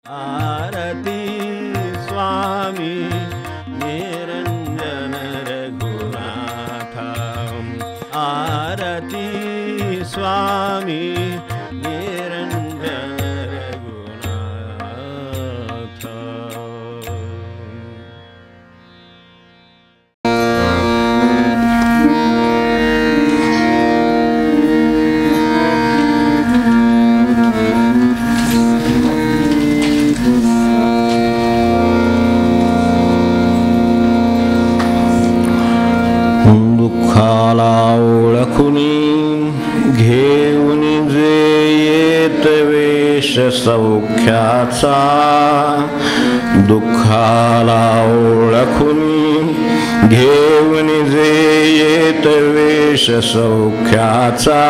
आरती स्वामी निरंजन रघुनाथ, आरती स्वामी निरंजन रघुनाथ। दुःखाला ओळखुनी घेऊन जे येत वेश सौख्याचा, दुःखाला ओळखुनी घेऊन जे येत वेश सौख्याचा,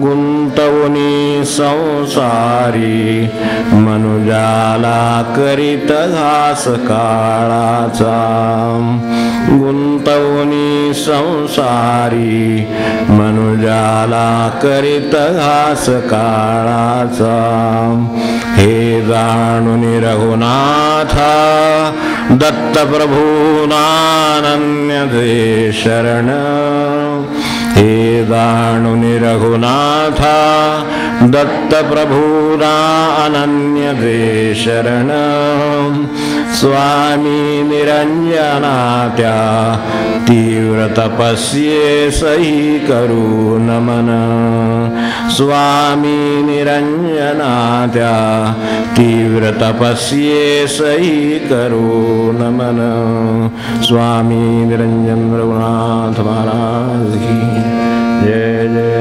गुंतवणी संसारी मनुजाला करीत घास काळाचा, गुंतवणी संसारी मनुजाला करीत घास काळाचा। हे जाणून रघुनाथा दत्तप्रभूनानन्य दे शरण, हे जाणून रघुनाथा दत्तप्रभूना अनन्य दे शरण। स्वामी निरंजना त्या तीव्र तपस्ये सही करू नमन, स्वामी निरंजना त्या तीव्र तपस्ये सही करू नमन। स्वामी निरंजन रघुनाथ महाराज की जय जय।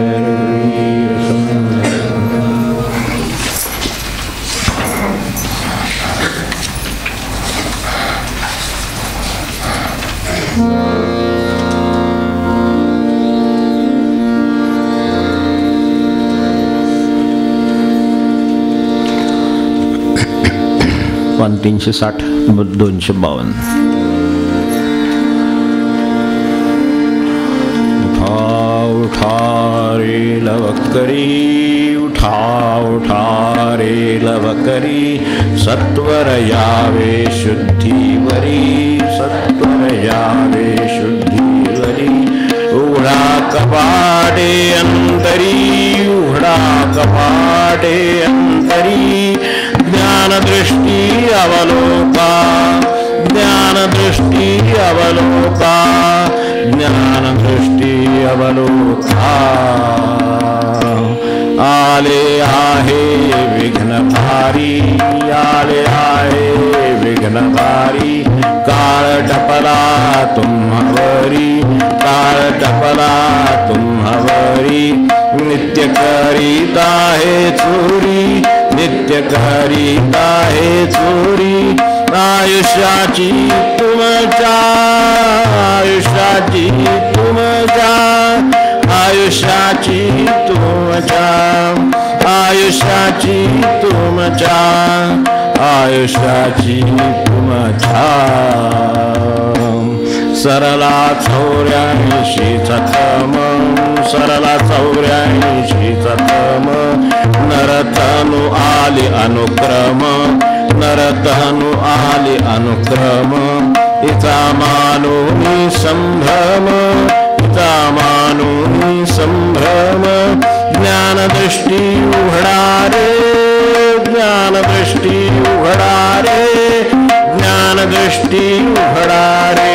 पान 360 252। उठा उठा रे लवकरी, उठा उठा रे लवकरी, सत्वर यावे शुद्धीवरी, सत्वर यावे शुद्धीवरी। उघडा कपाटे अंतरी, उघडा कपाटे अंतरी, ज्ञान दृष्टि अवलोका, ज्ञान दृष्टि अवलोका, ज्ञान दृष्टि अवलोका। आले आहे विघ्नभारी, आले आहे विघ्नभारी, काळ टपला तुम्हावरी, काळ टपला तुम्हावरी। नित्य करीता है चोरी, नित्य करीता है चोरी, आयुष्याची तुमच्या, आयुष्याची तुमच्या, आयुष्याची तुमच्या, आयुष्याची तुमच्या, आयुष्याची तुमच्या। सरला 84 चतम, सरला 84 चतम, नरतनु आली अनुक्रम, नरतनु आली अनुक्रम। इचा मानोनी संभ्रम, इचा मानोनी संभ्रम, ज्ञान दृष्टि उघडा रे, ज्ञान दृष्टि उघडा रे, ज्ञान दृष्टि उघडा रे,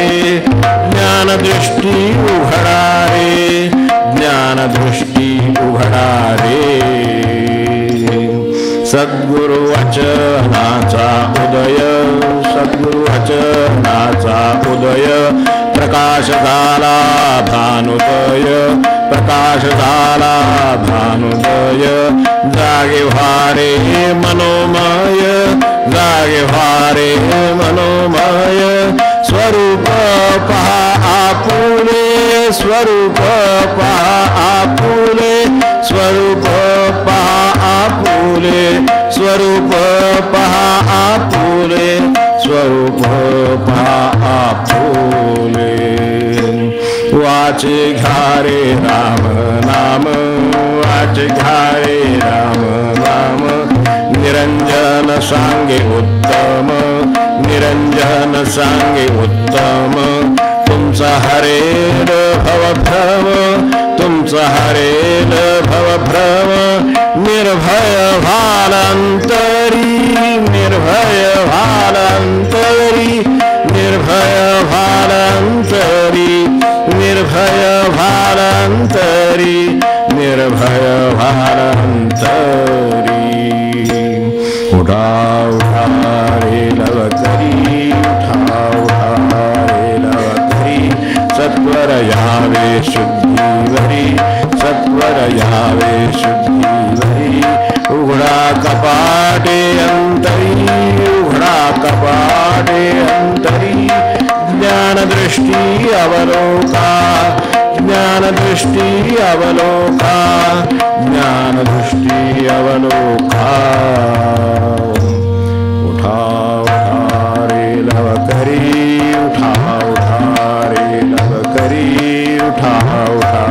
ज्ञान दृष्टि उघडा रे, ज्ञान दृष्टि उघडा रे। सद्गुरु वचनाचा उदय, सद्गुरु वचनाचा उदय, प्रकाश झाला भानुदय, प्रकाश झाला भानुदय। जागे व्हारे मनोमय, जागे व्हारे मनोमय, स्वरूप पहा आपुले, स्वरूप पहा आपुले, स्वरूप पहा आपुले, स्वरूप पहा आपुले, स्वरूप पहा आपुले। वाचे घारे राम नाम, वाचे घारे राम नाम, निरंजन सांगे उत्तम, निरंजन सांगे उत्तम, तुमचा हरेल भवभ्रम, तुमचा हरेल भवभ्रम, निर्भय भालांतरी, निर्भय भालांतरी, निर्भय भालांतरी, निर्भय भालांतरी, निर्भय भालांतरी। उठा उठा रे लवकरी, उठा उठा रे लवकरी, सत्वर यावे शुद्धीवरी, सत्वर यावे शुद्धीवरी। उघडा कपाटे अंतरी, उघडा कपाटे अंतरी, ज्ञानदृष्टी अवलोका, ज्ञानदृष्टी अवलोका, ज्ञानदृष्टी अवलोका। उठा उठा रे लवकरी, उठा उठा रे लवकरी, उठा उठा।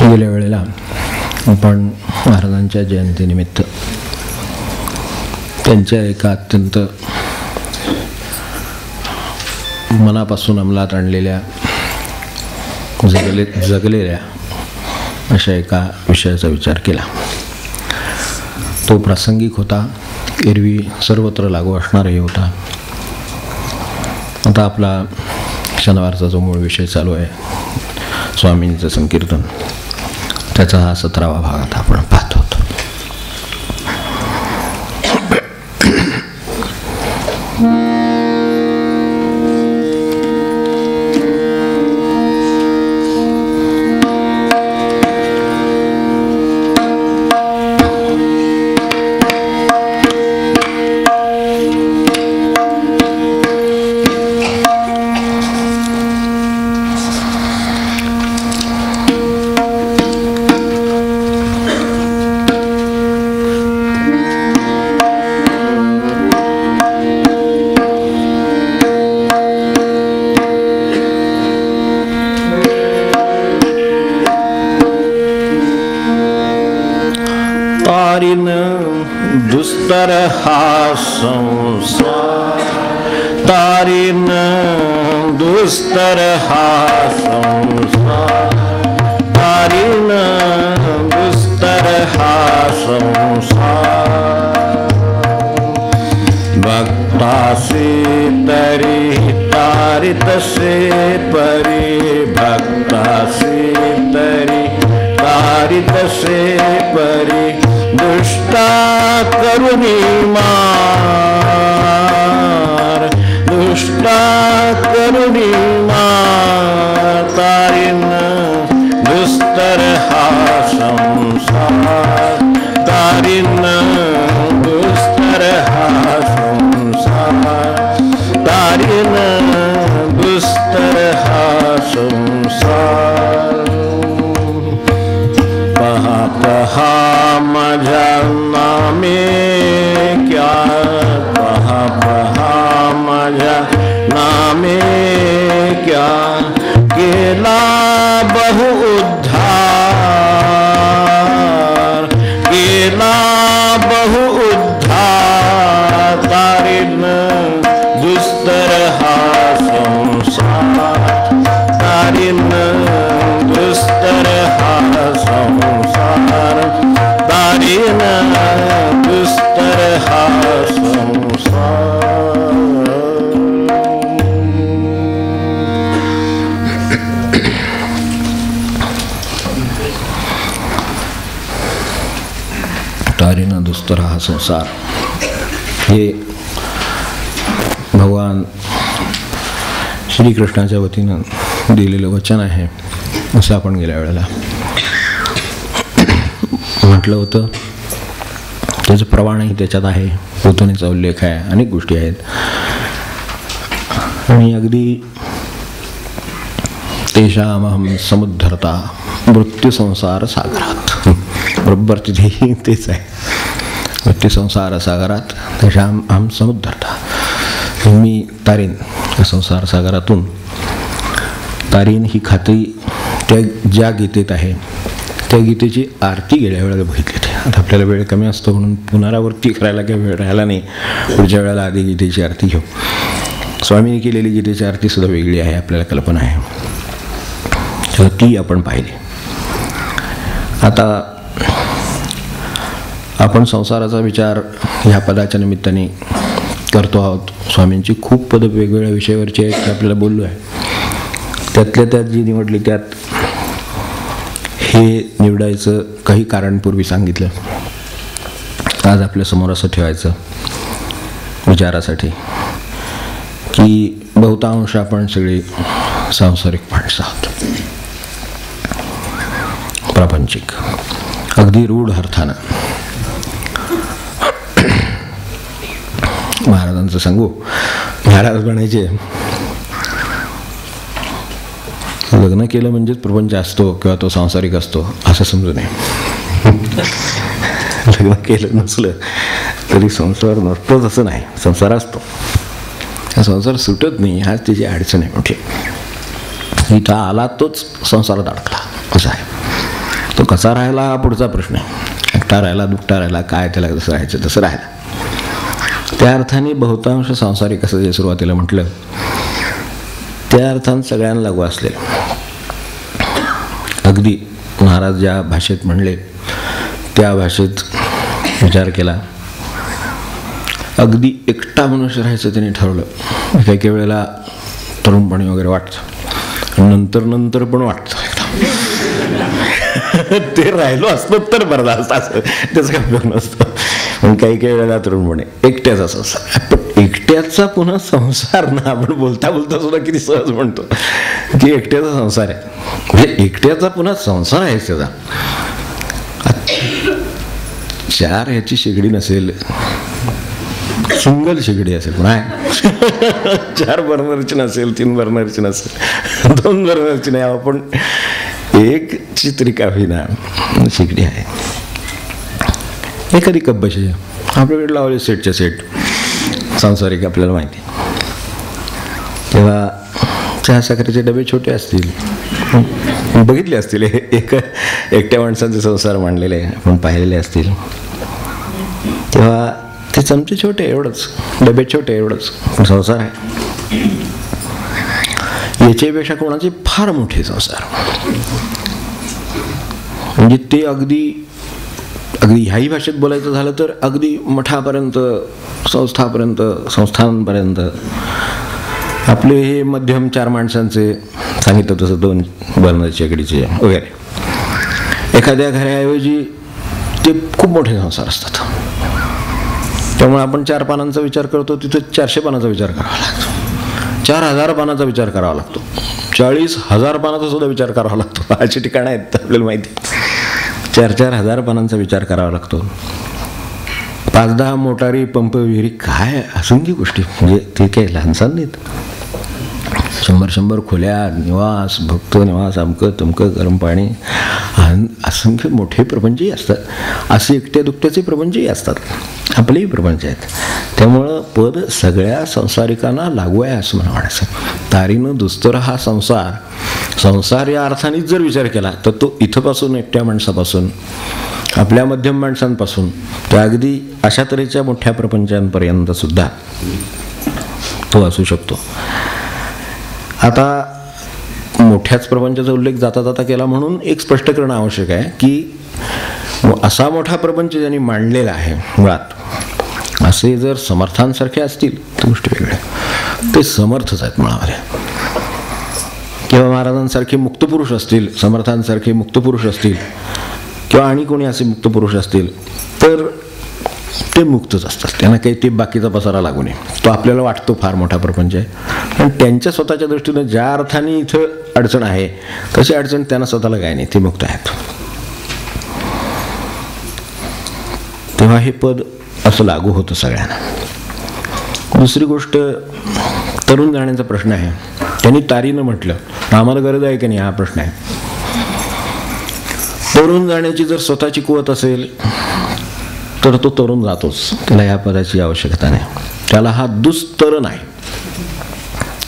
गेल्या वेळेला आपण महाराजांच्या जयंतीनिमित्त त्यांच्या एका अत्यंत मनापासून अंमलात आणलेल्या जगलेल्या अशा एका विषयाचा विचार केला. तो प्रासंगिक होता, एरवी सर्वत्र लागू असणारही होता. आता आपला शनिवारचा जो मूळ विषय चालू आहे स्वामींचं संकीर्तन, त्याचा हा 17वा भाग आता आपण पाहतो. दुस्तर हा संसार, तारीन दुस्तर हा संसार, तारीन दुस्तर हा संसार. भक्तासे तरी तारितसे परी, भक्तासे तरी तारितसे परी, दुष्टा करुणी मार, दुष्टा करुणी मार. तारीन दुस्तर हा संसार, तारीन दुस्तर हा संसार, तारीन दुस्तर हा संसार. पहा पहा माझ्या नामे क्या, पहा पहा माझ्या नामे क्या, केला बहु उद्धार, केला बहु उद्धार. तारीन दुस्तर हा संसार, तारीन दुस्तर हा संसार, तारीनं दुस्तर हा संसार, हे भगवान श्रीकृष्णाच्या वतीनं दिलेलं वचन आहे असं आपण गेल्या वेळेला म्हटलं होतं. त्याचं प्रमाणही त्याच्यात आहे, पोतनीचा उल्लेख आहे, अनेक गोष्टी आहेत. आणि अगदी तेषामहं समुद्धरता मृत्यू संसार सागरात, बरोबर तिथेही तेच आहे. मृत्यू संसार सागरात तेषाम अहं समुद्धरता, मी तारीन या संसार सागरातून. तारीन ही खात्री त्या ज्या गीतेत आहे त्या गीतेची आरती गेल्या वेळेला बघितली होती. आता आपल्याला वेळ कमी असतो म्हणून पुनरावृत्ती करायला काही वेळ राहिला नाही. पुढच्या वेळेला आधी गीतेची आरती घेऊ. स्वामींनी केलेली गीतेची आरती सुद्धा वेगळी आहे, आपल्याला कल्पना आहे, तर ती आपण पाहिली. आता आपण संसाराचा विचार ह्या पदाच्या निमित्ताने करतो आहोत. स्वामींची खूप पदं वेगवेगळ्या विषयावरची आहेत, आपल्याला बोललो आहे. त्यातल्या त्यात जी निवडली त्यात हे निवडायचं काही कारण पूर्वी सांगितलं. आज आपल्यासमोर असं ठेवायचं विचारासाठी की बहुतांश आपण सगळी सांसारिक माणसं आहोत, प्रापंचिक, अगदी रूढ अर्थानं. महाराजांचं सांगू, महाराज म्हणायचे लग्न केलं म्हणजेच प्रपंच असतो किंवा तो सांसारिक असतो असं समजू नये. लग्न केलं नसलं तरी संसार नसतोच असं नाही, संसार असतो. हा संसार सुटत नाही, हाच त्याची अडचण आहे मोठी. इथं आला तोच संसारात अडकला असा आहे. तो कसा राहिला हा पुढचा प्रश्न आहे. एकटा राहिला, दुकटा राहिला, काय त्याला जसं राहायचं तसं राहिला. त्या अर्थाने बहुतांश सांसारिक असं जे सुरुवातीला म्हटलं त्या अर्थानं सगळ्यांना लागू असलेलं. अगदी महाराज ज्या भाषेत म्हणले त्या भाषेत विचार केला. अगदी एकटा मनुष्य राहायचं त्यांनी ठरवलं. काही काही वेळेला तरुणपणी वगैरे वाटतं, नंतर पण वाटतं ते राहिलो असतं तर बरं असतं, असं त्याचा काही उपयोग नसतो. पण काही काही वेळेला तरुणपणे एकट्याचा संसार, पण एकट्याचा पुन्हा संसार ना, आपण बोलता बोलता सुद्धा किती सहज म्हणतो की एकट्याचा संसार आहे. म्हणजे एकट्याचा पुन्हा संसार आहे त्याचा. 4 ह्याची शेगडी नसेल, सिंगल शेगडी असेल, पण आहे 4 बर्नरची नसेल, 3 बर्नरची नसेल, 2 बर्नरची नाही, आपण एक चित्रिका होईना शेगडी आहे. एखादी कब्बशी आपल्याकडे लावले सेटच्या सेट सांसारिक आपल्याला माहिती. तेव्हा चहा साखरेचे डबे छोटे असतील, बघितले असतील, एकट्या माणसांचे संसार मांडलेले आपण पाहिलेले असतील. तेव्हा ते चमचे छोटे एवढंच, डबे छोटे एवढंच, पण संसार आहे. याच्यापेक्षा कोणाचे फार मोठे संसार, म्हणजे ते अगदी ह्याही भाषेत बोलायचं झालं तर अगदी मठापर्यंत, संस्थापर्यंत, संस्थांपर्यंत. आपले हे मध्यम 4 माणसांचे सांगितलं तसं 2 बर्नरची शेगडीचे वगैरे, एखाद्या घराऐवजी ते खूप मोठे संसार असतात. त्यामुळे आपण 4 पानांचा विचार करतो, तिथं 400 पानाचा विचार करावा लागतो, 4000 पानाचा विचार करावा लागतो, 40,000 पानाचा सुद्धा विचार करावा लागतो. अशी ठिकाणं आहेत आपल्याला माहिती. 4-4 हजार पानांचा विचार करावा लागतो. 5-10 मोटारी, पंप, विहिरी, काय असंख्य गोष्टी. म्हणजे ते काही लहानसहान नाहीत. 100 खोल्या, निवास, भक्त निवास, अमकं तमकं, गरम पाणी, असंख्य मोठे प्रपंचही असतात. असे एकट्या दुकट्याचे प्रपंचही असतात, आपलेही प्रपंच आहेत. त्यामुळं पद सगळ्या संसारिकांना लागू आहे असं मला म्हणायचं. तारीनं दुस्तर हा संसार या अर्थानेच जर विचार केला तर तो इथंपासून एकट्या माणसापासून, आपल्या मध्यम माणसांपासून तर अगदी अशा तऱ्हेच्या मोठ्या प्रपंचांपर्यंत सुद्धा तो असू शकतो. आता मोठ्याच प्रपंचाचा उल्लेख जाता जाता केला म्हणून एक स्पष्ट करणं आवश्यक आहे की असा मोठा प्रपंच ज्यांनी मांडलेला आहे मुळात, असे जर समर्थांसारखे असतील तर गोष्टी वेगळ्या. ते समर्थच आहेत मुळामध्ये. किंवा महाराजांसारखे मुक्तपुरुष असतील, समर्थांसारखे मुक्तपुरुष असतील, किंवा आणि कोणी असे मुक्त पुरुष असतील तर ते मुक्तच असतात, त्यांना काही ते बाकीचा पसारा लागू नये. तो आपल्याला वाटतो फार मोठा प्रपंच आहे, पण त्यांच्या स्वतःच्या दृष्टीनं ज्या अर्थाने इथं अडचण आहे तशी अडचण त्यांना स्वतःला काय नाही, ते मुक्त आहेत. तेव्हा हे पद असं लागू होतं सगळ्यांना. दुसरी गोष्ट, तरुण जाण्याचा प्रश्न आहे. त्यांनी तारीनं म्हटलं, आम्हाला गरज आहे की नाही हा प्रश्न आहे. तरुण जाण्याची जर स्वतःची कुवत असेल तर तो तरुण जातोच, त्याला ह्या पदाची आवश्यकता नाही. त्याला हा दुस्तर नाही,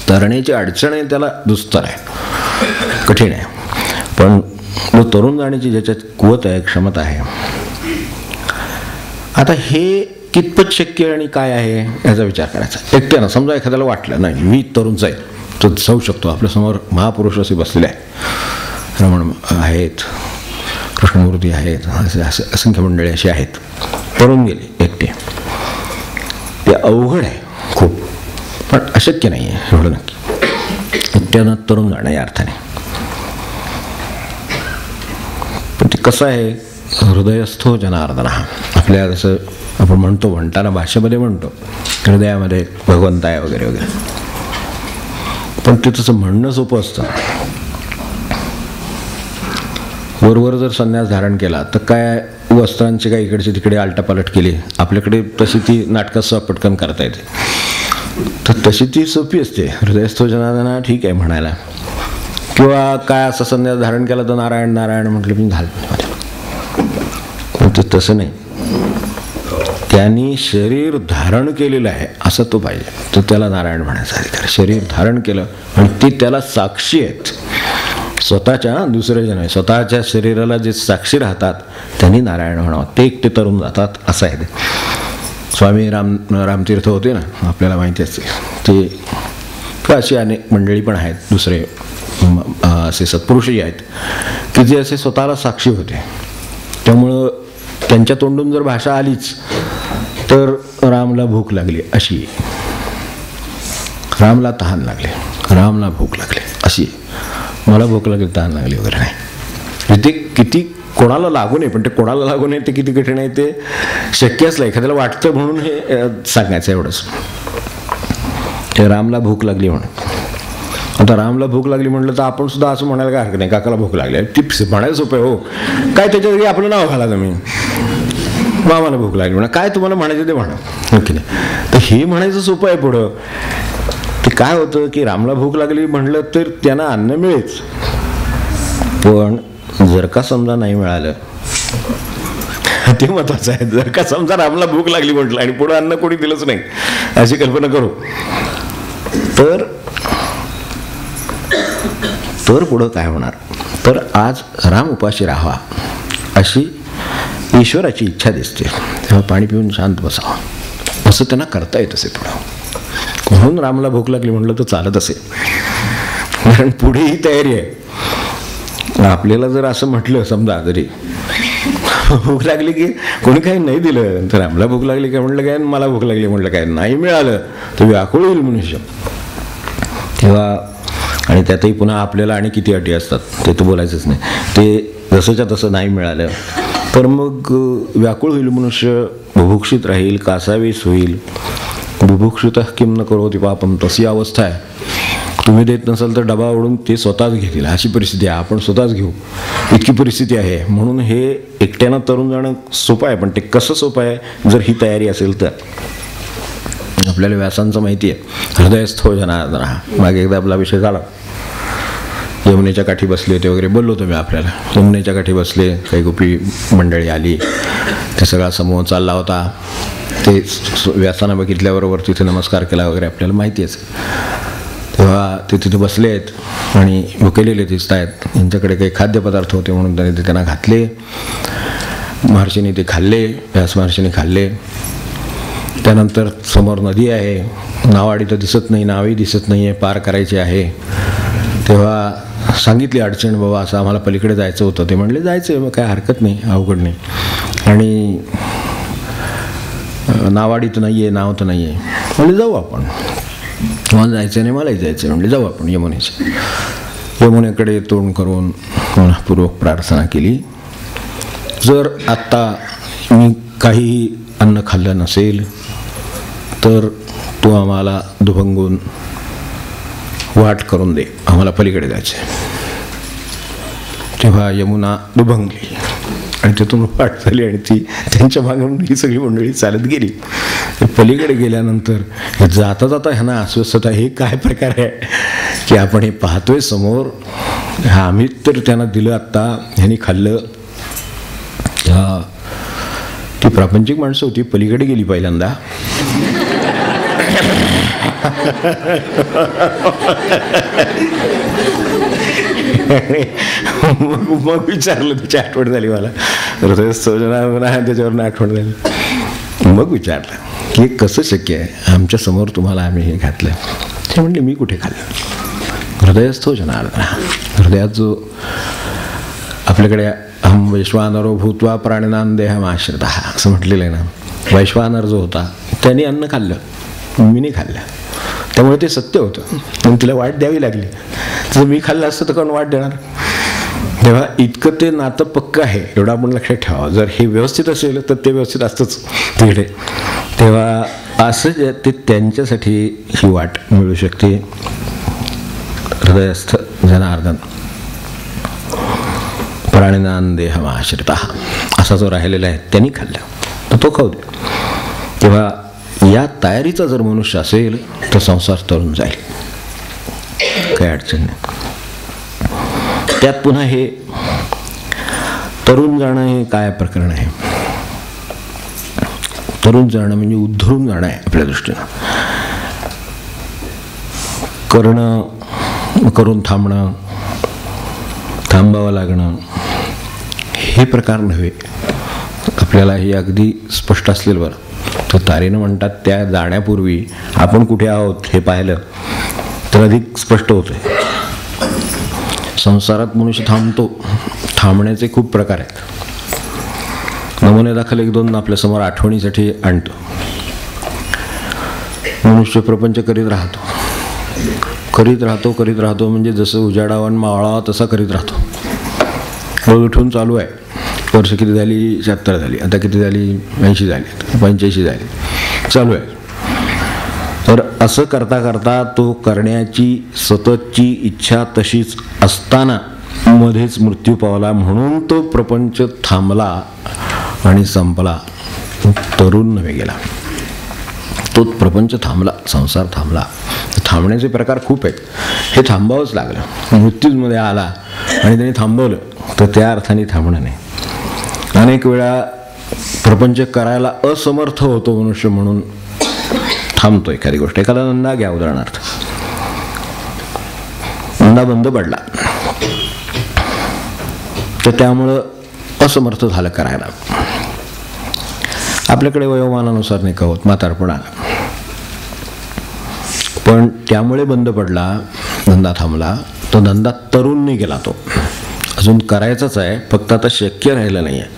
तरण्याची अडचण आहे त्याला दुस्तर आहे, कठीण आहे. पण जो तरुण जाण्याची ज्याच्यात कुवत आहे, क्षमता आहे. आता हे कितपत शक्य आणि काय आहे याचा विचार करायचा. एकट्यानं समजा एखाद्याला वाटलं नाही मी तरुणच आहे, तो जाऊ शकतो. आपल्यासमोर महापुरुष असे बसलेले आहे, रमण आहेत, कृष्णमूर्ती आहेत, असे असंख्य मंडळी अशी आहेत, तरुण गेले एकटे. ते अवघड आहे खूप, पण अशक्य नाही आहे एवढं नक्की. एकट्यानं तरुण जाणं या अर्थाने. पण ते कसं आहे, हृदयस्थो जनार्दन. आपल्या जसं आपण म्हणताना भाषेमध्ये म्हणतो हृदयामध्ये भगवंत आहे वगैरे वगैरे, पण ते तसं म्हणणं सोपं असतं. वरवर जर संन्यास धारण केला तर काय वस्त्रांची काही इकडची तिकडे आलटापालट केली, आपल्याकडे तशी ती नाटकात पटकन करता येते, तर तशी ती सोपी असते. हृदयस्थो जनार्दन ठीक आहे म्हणायला. किंवा काय असं संन्यास धारण केला तर नारायण नारायण म्हटलं मी घालतो, पण ते तसं नाही. त्यांनी शरीर धारण केलेलं आहे असं तो पाहिजे, तर त्याला नारायण म्हणायचा अधिकार. शरीर धारण केलं आणि ते त्याला साक्षी आहेत, स्वतःच्या दुसरे जण आहे, स्वतःच्या शरीराला जे साक्षी राहतात त्यांनी नारायण म्हणावं, ते एकटे तरुण जातात असं आहे ते. स्वामी रामतीर्थ होते ना, आपल्याला माहिती असते, ते अशी अनेक मंडळी पण आहेत, दुसरे असे सत्पुरुषही आहेत की जे असे स्वतःला साक्षी होते. त्यामुळं त्यांच्या तोंडून जर भाषा आलीच तर रामला भूक लागली अशी, रामला तहान लागले, रामला भूक लागली अशी, मला भूक लागली तहान लागली वगैरे नाही. ते किती कोणाला लागू नये, पण ते कोणाला लागू नये ते किती कठीण आहे ते शक्य असलं. एखाद्याला वाटतं म्हणून हे सांगायचं एवढंच. ते रामला भूक लागली म्हणून. आता रामला भूक लागली म्हटलं तर आपण सुद्धा असं म्हणायला काय हरकत नाही, काकाला भूक लागली टिप्स म्हणायला सोपं आहे. हो काय त्याच्यासाठी आपलं नाव घाला तुम्ही, मामाला भूक लागली म्हणा, काय तुम्हाला म्हणायचं ते म्हणा, ओके नाही. तर हे म्हणायचं सोपं आहे. पुढं ते काय होतं की रामला भूक लागली म्हटलं तर त्यांना अन्न मिळेच, पण जर का समजा नाही मिळालं ते महत्वाचं आहे. जर का समजा रामला भूक लागली म्हटलं आणि पुढं अन्न कोणी दिलंच नाही अशी कल्पना करू, तर पुढं काय होणार. तर आज राम उपाशी राहावा अशी ईश्वराची इच्छा दिसते. तेव्हा पाणी पिऊन शांत बसावं असं त्यांना करता येत असे पुढं. म्हणून रामला भूक लागली म्हटलं तर चालत असे, कारण पुढे ही तयारी आहे. आपल्याला जर असं म्हटलं समजा जरी भूक लागली की कोणी काही नाही दिलं तर रामला भूक लागली काय म्हटलं काय, मला भूक लागली म्हटलं काय, नाही मिळालं तर व्याकुळ होईल मनुष्य. तेव्हा आणि त्यातही पुन्हा आपल्याला आणि किती अटी असतात ते तर बोलायचंच नाही. ते जसंच्या तसं नाही मिळालं तर मग व्याकुळ होईल मनुष्य, बुभुक्षित राहील, कासावीस होईल. बुभुक्षित किम न करोति पापम, तशी अवस्था आहे. तुम्ही देत नसाल तर डबा ओढून ते स्वतःच घेतील अशी परिस्थिती आहे. आपण स्वतःच घेऊ इतकी परिस्थिती आहे. म्हणून हे एकट्यानं तरुण जाणं सोपं आहे, पण ते कसं सोपं आहे जर ही तयारी असेल तर. आपल्याला व्यासांचं माहिती आहे, हृदयस्थो जनार्दन. मागे एकदा आपला विषय झाला, यमुनेच्या काठी बसले होते वगैरे बोललो होतो मी आपल्याला. यमुनेच्या काठी बसले, काही गोपी मंडळी आली, ते सगळा समूह चालला होता. ते व्यासांना बघितल्याबरोबर तिथे नमस्कार केला वगैरे आपल्याला माहिती आहे. तेव्हा ते तिथे बसले आहेत आणि भुकेलेले दिसत आहेत. यांच्याकडे काही खाद्यपदार्थ होते म्हणून त्यांनी ते त्यांना घातले. महर्षींनी ते खाल्ले, व्यास महर्षींनी खाल्ले. त्यानंतर समोर नदी आहे, नावाडी तर दिसत नाही, नावही दिसत नाही आहे, पार करायची आहे. तेव्हा सांगितली अडचण, बाबा असं आम्हाला पलीकडे जायचं होतं. ते म्हणले जायचं आहे, मग काय हरकत नाही, अवघड नाही. आणि नावाडी तर नाही आहे, नाव तर नाही आहे. म्हणजे जाऊ आपण, तुम्हाला जायचं नाही मलाही जायचं म्हणजे जाऊ आपण यमुनेकडे तोंड करून पूर्वक प्रार्थना केली जर आत्ता मी काहीही अन्न खाल्लं नसेल तर तू आम्हाला दुभंगून वाट करून दे, आम्हाला पलीकडे जायचं आहे. तेव्हा यमुना दुभंगली आणि तिथून वाट झाली आणि ती त्यांच्या मागून ही सगळी मंडळी चालत गेली. पलीकडे गेल्यानंतर जाता जाता ह्यांना अस्वस्थता, हे काय प्रकार आहे की आपण हे पाहतोय समोर, आम्ही तर त्यांना दिलं, आत्ता ह्यांनी खाल्लं. ती प्रापंचिक माणसं होती, पलीकडे गेली पहिल्यांदा. मग विचारलं, त्याची आठवण झाली मला, त्याच्यावरनं आठवण झाली. मग विचारलं की कसं शक्य आहे, आमच्या समोर तुम्हाला आम्ही हे घातलं. ते म्हणले मी कुठे खाल्लं. हृदयस्थो जनार्दन, हृदयात जो आपल्याकडे अहम वैश्वानरो भूत्वा प्राणिनां देहमाश्रितः असं म्हटलेलं आहे ना, वैश्वानर जो होता त्यांनी अन्न खाल्लं, मी नाही खाल्लं, त्यामुळे ते सत्य होतं. पण तिला वाट द्यावी लागली. जर मी खाल्लं असतं तर कोण वाट देणार. तेव्हा इतकं ते नातं पक्क आहे, एवढं आपण लक्षात ठेवा. जर हे व्यवस्थित असेल तर ते व्यवस्थित असतंच तिकडे. तेव्हा असं जे ते त्यांच्यासाठी ही वाट मिळू शकते. हृदयस्थ जनार्दन प्राणिनां देहमाश्रितः असा जो राहिलेला आहे त्यांनी खाल्ला तर तो खाऊ दे. तेव्हा या तयारीचा जर मनुष्य असेल तर संसार तरुण जाईल, काही अडचण नाही. त्यात पुन्हा हे तरुण जाणं हे काय प्रकरण आहे. तरुण जाणं म्हणजे उद्धरून जाणं आहे आपल्या दृष्टीनं. करून थांबणं, थांबावं लागणं हे प्रकार नव्हे. आपल्याला हे अगदी स्पष्ट असलेलं बरं. तर तारेनं म्हणतात त्या जाण्यापूर्वी आपण कुठे आहोत हे पाहिलं तर अधिक स्पष्ट होतं. संसारात मनुष्य थांबतो, थांबण्याचे खूप प्रकार आहेत. नमुने दाखल एक दोन आपल्यासमोर आठवणीसाठी आणतो. मनुष्य प्रपंच करीत राहतो म्हणजे जसं उजाडावा आणि मावळावा तसा करीत राहतो. रोज उठून चालू आहे. वर्ष किती झाली, 76 झाली, आता किती झाली, 80 झाली, 85 झाली, चालू आहे. तर असं करता करता तो करण्याची सततची इच्छा तशीच असताना मध्येच मृत्यू पावला, म्हणून तो प्रपंच थांबला आणि संपला. तरुण नव्हे गेला, तो प्रपंच थांबला, संसार थांबला. थांबण्याचे प्रकार खूप आहेत. हे थांबावंच लागलं. मृत्यूमध्ये आला आणि त्याने थांबवलं तर त्या अर्थाने थांबणं नाही. अनेक वेळा प्रपंच करायला असमर्थ होतो मनुष्य, म्हणून थांबतो एखादी गोष्ट. एखादा धंदा घ्या उदाहरणार्थ, धंदा बंद पडला तर त्यामुळं असमर्थ झालं करायला. आपल्याकडे वयोमानानुसार नाही का होत, म्हातारपण आलं, पण त्यामुळे बंद पडला, धंदा थांबला. तो धंदा तरुण नाही गेला, तो अजून करायचाच आहे, फक्त आता शक्य राहिलं नाही आहे.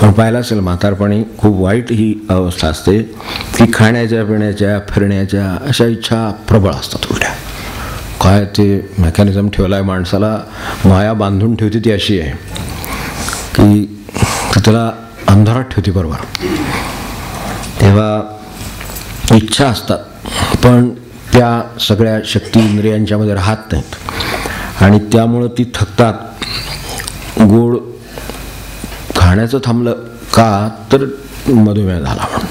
पण पाहिलं असेल म्हातारपणी खूप वाईट ही अवस्था असते की खाण्याच्या पिण्याच्या फिरण्याच्या अशा इच्छा प्रबळ असतात उलट्या. काय ते मेकॅनिझम ठेवला आहे माणसाला, माया बांधून ठेवते ती अशी आहे की त्याला अंधारात ठेवते बरोबर. तेव्हा इच्छा असतात पण त्या सगळ्या शक्ती इंद्रियांच्यामध्ये राहत नाहीत आणि त्यामुळं ती थकतात. गोड खाण्याचं थांबलं का तर मधुमेह झाला, म्हणून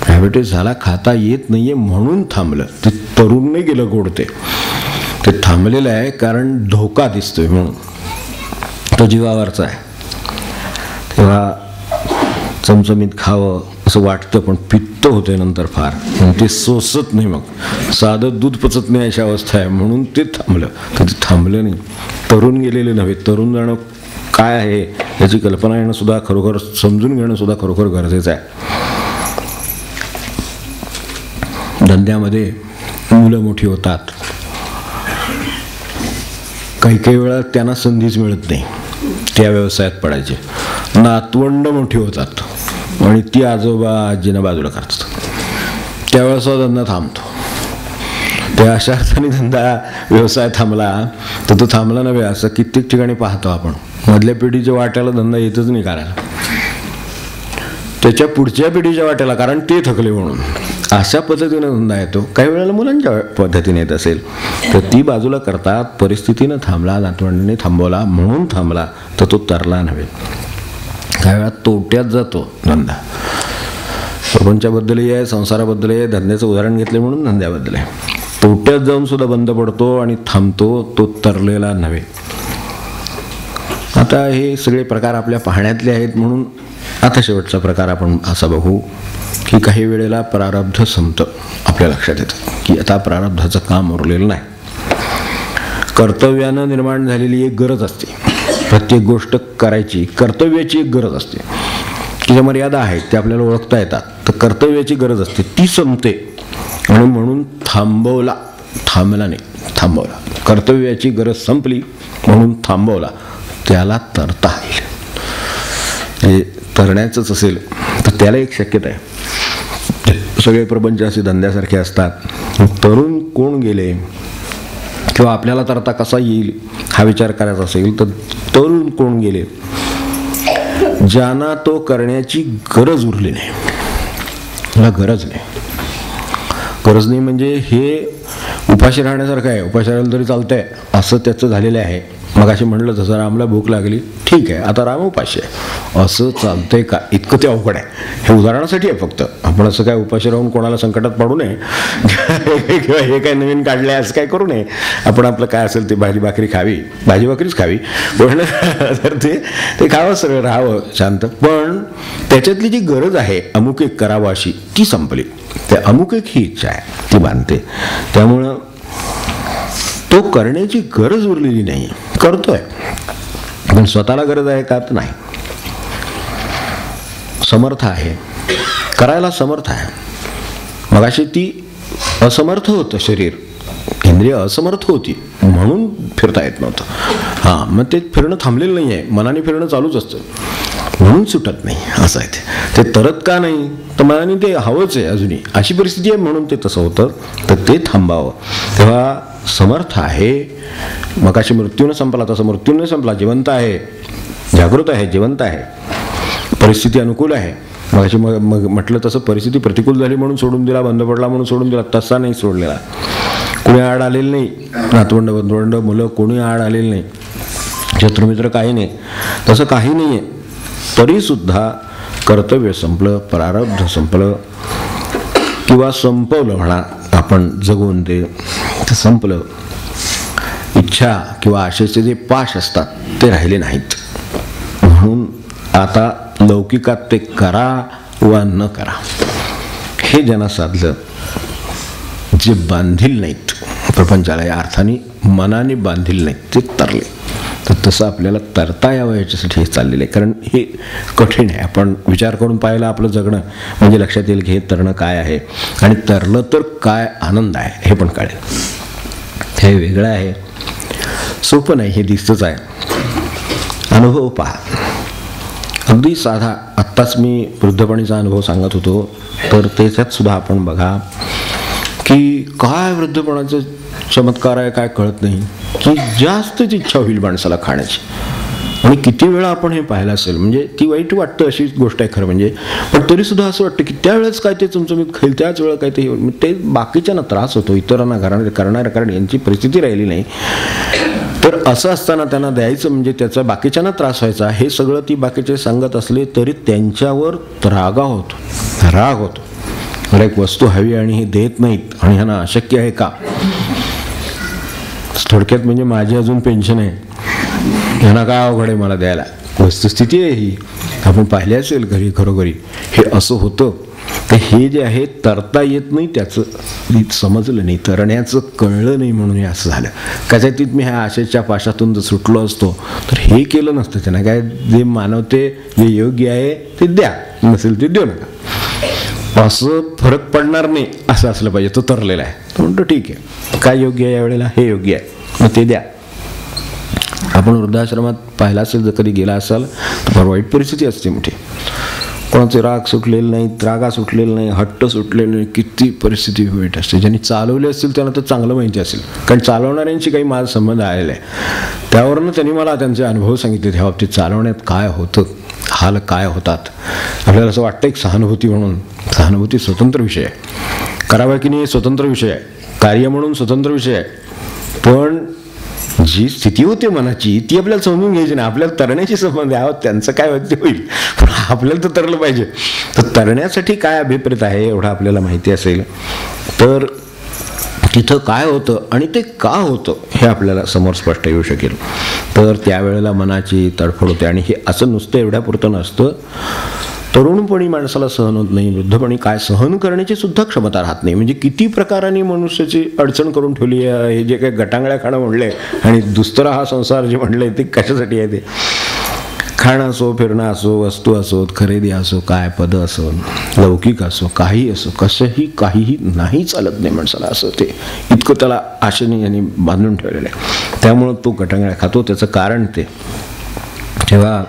डायबिटीस झाला, खाता येत नाही आहे म्हणून थांबलं. ते तरुण नाही गेलं गोड, ते थांबलेलं आहे कारण धोका दिसतोय म्हणून, तो जीवावरचा आहे. तेव्हा चमचमीत खावं असं वाटतं पण पित्त होते नंतर फार, ते सोसत नाही, मग साधं दूध पचत नाही अशा अवस्था आहे, म्हणून ते थांबलं. तर ते थांबलं नाही, तरुण गेलेले नव्हे. तरुण जाणं काय आहे याची कल्पना येणं सुद्धा खरोखर, समजून घेणं सुद्धा खरोखर गरजेचं आहे. धंद्यामध्ये मुलं मोठी होतात, काही वेळा त्यांना संधीच मिळत नाही त्या व्यवसायात पडायचे. नातवंड मोठी होतात आणि ती आजोबा आजीनं बाजूला करतात, त्यावेळेस धंदा थांबतो. त्या अशा अर्थाने धंदा व्यवसाय थांबला तर तो थांबला नव्हे. असं कित्येक ठिकाणी पाहतो आपण, मधल्या पिढीच्या वाट्याला धंदा येतच नाही करायला. त्याच्या पुढच्या पिढीच्या वाट्याला, कारण ते थकले म्हणून. अशा पद्धतीनं धंदा येतो. काही वेळेला मुलांच्या पद्धतीने येत असेल तर ती बाजूला करतात. परिस्थितीनं थांबला, नातवंडाने थांबवला म्हणून थांबला, तर तो तरला नव्हे. काही वेळा तोट्यात जातो धंदा. प्रपंचाबद्दलही आहे, संसाराबद्दल आहे. धंद्याचं उदाहरण घेतले म्हणून धंद्याबद्दल आहे. तोट्यात जाऊन सुद्धा बंद पडतो आणि थांबतो, तो तरलेला नव्हे. आता हे सगळे प्रकार आपल्या पाहण्यातले आहेत म्हणून आता शेवटचा प्रकार आपण असा बघू की काही वेळेला प्रारब्ध संपतं. आपल्या लक्षात येतं की आता प्रारब्धाचं काम उरलेलं नाही. कर्तव्यानं निर्माण झालेली एक गरज असते. प्रत्येक गोष्ट करायची कर्तव्याची एक गरज असते. तिच्या मर्यादा आहेत, ते आपल्याला ओळखता येतात. तर कर्तव्याची गरज असते, ती संपते आणि म्हणून थांबवला. थांबला नाही, थांबवला. कर्तव्याची गरज संपली म्हणून थांबवला. त्याला तरता येईल. हे तरण्याचंच असेल तर त्याला एक शक्यता आहे. सगळे प्रपंच असे धंद्यासारखे असतात. तरुण कोण गेले किंवा आपल्याला तरता कसा येईल हा विचार करायचा असेल तर तरुण कोण गेले ज्यांना तो करण्याची गरज उरली नाही. मला गरज नाही. गरज नाही म्हणजे हे उपाशी राहण्यासारखं आहे. उपाशी राहिलं तरी चालतंय असं त्याचं झालेलं आहे. मग अशी म्हणलं तसं रामला भूक लागली, ठीक आहे आता राम उपाशी आहे, असं चालतंय का? इतकं ते अवघड आहे. हे उदाहरणासाठी आहे फक्त. आपण असं काय उपाशी राहून कोणाला संकटात पाडू नये किंवा हे काय नवीन काढलंय असं काय करू नये. आपण आपलं काय असेल ते भाजी भाकरी खावी, भाजी भाकरीच खावी पण तर ते खावं, सगळं राहावं शांत. पण त्याच्यातली जी गरज आहे अमुक एक करावं अशी, ती संपली. त्या अमुक एक ही इच्छा आहे, ती बांधते. त्यामुळं तो करण्याची गरज उरलेली नाही. करतोय पण स्वतःला गरज आहे का? तर नाही. समर्थ आहे, करायला समर्थ आहे. मगाशी ती असमर्थ होतं शरीर, इंद्रिय असमर्थ होती म्हणून फिरता येत नव्हतं. हां, मग ते फिरणं थांबलेलं नाही आहे. मनाने फिरणं चालूच असतं म्हणून सुटत नाही असं आहे. ते तरत का नाही? तर मनाने ते हवंच आहे अजूनही, अशी परिस्थिती आहे म्हणून ते तसं होतं. तर ते थांबावं. तेव्हा समर्थ आहे. मगाशी मृत्यूनं संपला तसं मृत्यूनं संपला. जिवंत आहे, जागृत आहे, जिवंत आहे. परिस्थिती अनुकूल आहे. मगाशी मग म्हटलं तसं परिस्थिती प्रतिकूल झाली म्हणून सोडून दिला, बंद पडला म्हणून सोडून दिला, तसा नाही सोडलेला. कोणी आड आलेलं नाही. नातवंड बंधवंड मुलं कोणी आड आलेलं नाही. शत्रुमित्र काही नाही, तसं काही नाही आहे. तरीसुद्धा कर्तव्य संपलं, प्रारब्ध संपलं किंवा संपवलं म्हणा आपण, जगून ते संपलं. इच्छा किंवा आशेचे जे पाश असतात ते राहिले नाहीत. म्हणून आता लौकिकात ते करा वा न करा हे ज्यांना साधलं, जे बांधील नाहीत प्रपंचाला, या अर्थाने मनाने बांधील नाहीत, ते तरले. तर तसं आपल्याला तरता यावं याच्यासाठी हे चाललेलं आहे. कारण हे कठीण आहे. आपण विचार करून पाहिलं आपलं जगणं म्हणजे लक्षात येईल की हे तरणं काय आहे आणि तरलं तर काय आनंद आहे हे पण कळेल. हे वेगळं आहे, सोपं नाही, हे दिसतंच आहे. अनुभव पहा. अगदी साधा. आत्ताच मी वृद्धपणीचा अनुभव सांगत होतो, तर त्याच्यात सुद्धा आपण बघा की काय वृद्धपणाचं चमत्कार आहे काय कळत नाही की जास्तच इच्छा होईल माणसाला खाण्याची. आणि किती वेळा आपण हे पाहिलं असेल. म्हणजे ती वाईट वाटतं अशी गोष्ट आहे खरं म्हणजे. पण तरीसुद्धा असं वाटतं की त्यावेळेस काय ते चमचमीत खाईल, त्याच वेळा काय ते बाकीच्यांना त्रास होतो, इतरांना करणाऱ्या, कारण यांची परिस्थिती राहिली नाही. तर असं असताना त्यांना द्यायचं म्हणजे त्याचा बाकीच्यांना त्रास व्हायचा. हे सगळं ती बाकीचे सांगत असले तरी त्यांच्यावर राग होतो. मला एक वस्तू हवी आणि हे देत नाहीत आणि ह्यांना अशक्य आहे का? थोडक्यात म्हणजे माझी अजून पेन्शन आहे, ह्यांना काय अवघड आहे मला द्यायला. वस्तुस्थिती आहे ही. आपण पाहिले असेल घरी घरोघरी हे असं होतं. तर हे जे आहे तरता येत नाही, त्याचं समजलं नाही, तरण्याचं कळलं नाही म्हणून हे असं झालं. कदाचित मी ह्या आशेच्या पाशातून जर सुटलो असतो तर हे केलं नसतं. त्यांना काय जे मानवते, जे योग्य आहे ते द्या, नसेल ते देऊ नका, असं फरक पडणार नाही असं असलं पाहिजे. तो तरलेला आहे. तो म्हणतो ठीक आहे, काय योग्य आहे यावेळेला, हे योग्य आहे, मग ते द्या. आपण वृद्धाश्रमात पाहिला असेल, जर कधी गेला असाल तर फार वाईट परिस्थिती असते मोठी. कोणाचे राग सुटलेले नाही, त्रागा सुटलेला नाही, हट्ट सुटलेले नाही, किती परिस्थिती वाईट असते. ज्यांनी चालवले असतील त्यांना तर चांगलं माहिती असेल, कारण चालवणाऱ्यांशी काही माझा संबंध आलेला आहे. त्यावरनं त्यांनी मला त्यांचे अनुभव सांगितले त्या बाबतीत चालवण्यात काय होतं. हाल काय होतात. आपल्याला असं वाटतं एक सहानुभूती म्हणून, सहानुभूती स्वतंत्र विषय आहे, करावा की नाही स्वतंत्र विषय आहे, कार्य म्हणून स्वतंत्र विषय आहे. पण जी स्थिती होते मनाची ती आपल्याला समजून घ्यायची नाही. आपल्याला तरण्याशी संबंध आहे, त्यांचं काय होते होईल, पण आपल्याला तर तरलं पाहिजे. तर तरण्यासाठी काय अभिप्रेत आहे एवढं आपल्याला माहिती असेल तर तिथं काय होतं आणि ते का होतं हे आपल्याला समोर स्पष्ट येऊ शकेल. तर त्यावेळेला मनाची तडफड होते. आणि हे असं नुसतं एवढ्यापुरतं नसतं. तरुणपणी माणसाला सहन होत नाही, वृद्धपणी काय सहन करण्याची सुद्धा क्षमता राहत नाही. म्हणजे किती प्रकाराने मनुष्याची अडचण करून ठेवली आहे. हे जे काही गटांगळ्या खाणं म्हणले आणि दुसरा हा संसार जे म्हणले ते कशासाठी आहे. ते खाणं असो, फिरणं असो, वस्तू असोत, खरेदी असो, काय पद असो, लौकिक असो, काही असो, कसंही काहीही नाही चालत नाही माणसाला. असं ते इतकं त्याला आशेने यांनी बांधून ठेवलेलं आहे. त्यामुळं तो गटांगळ्या खातो. त्याचं कारण ते. तेव्हा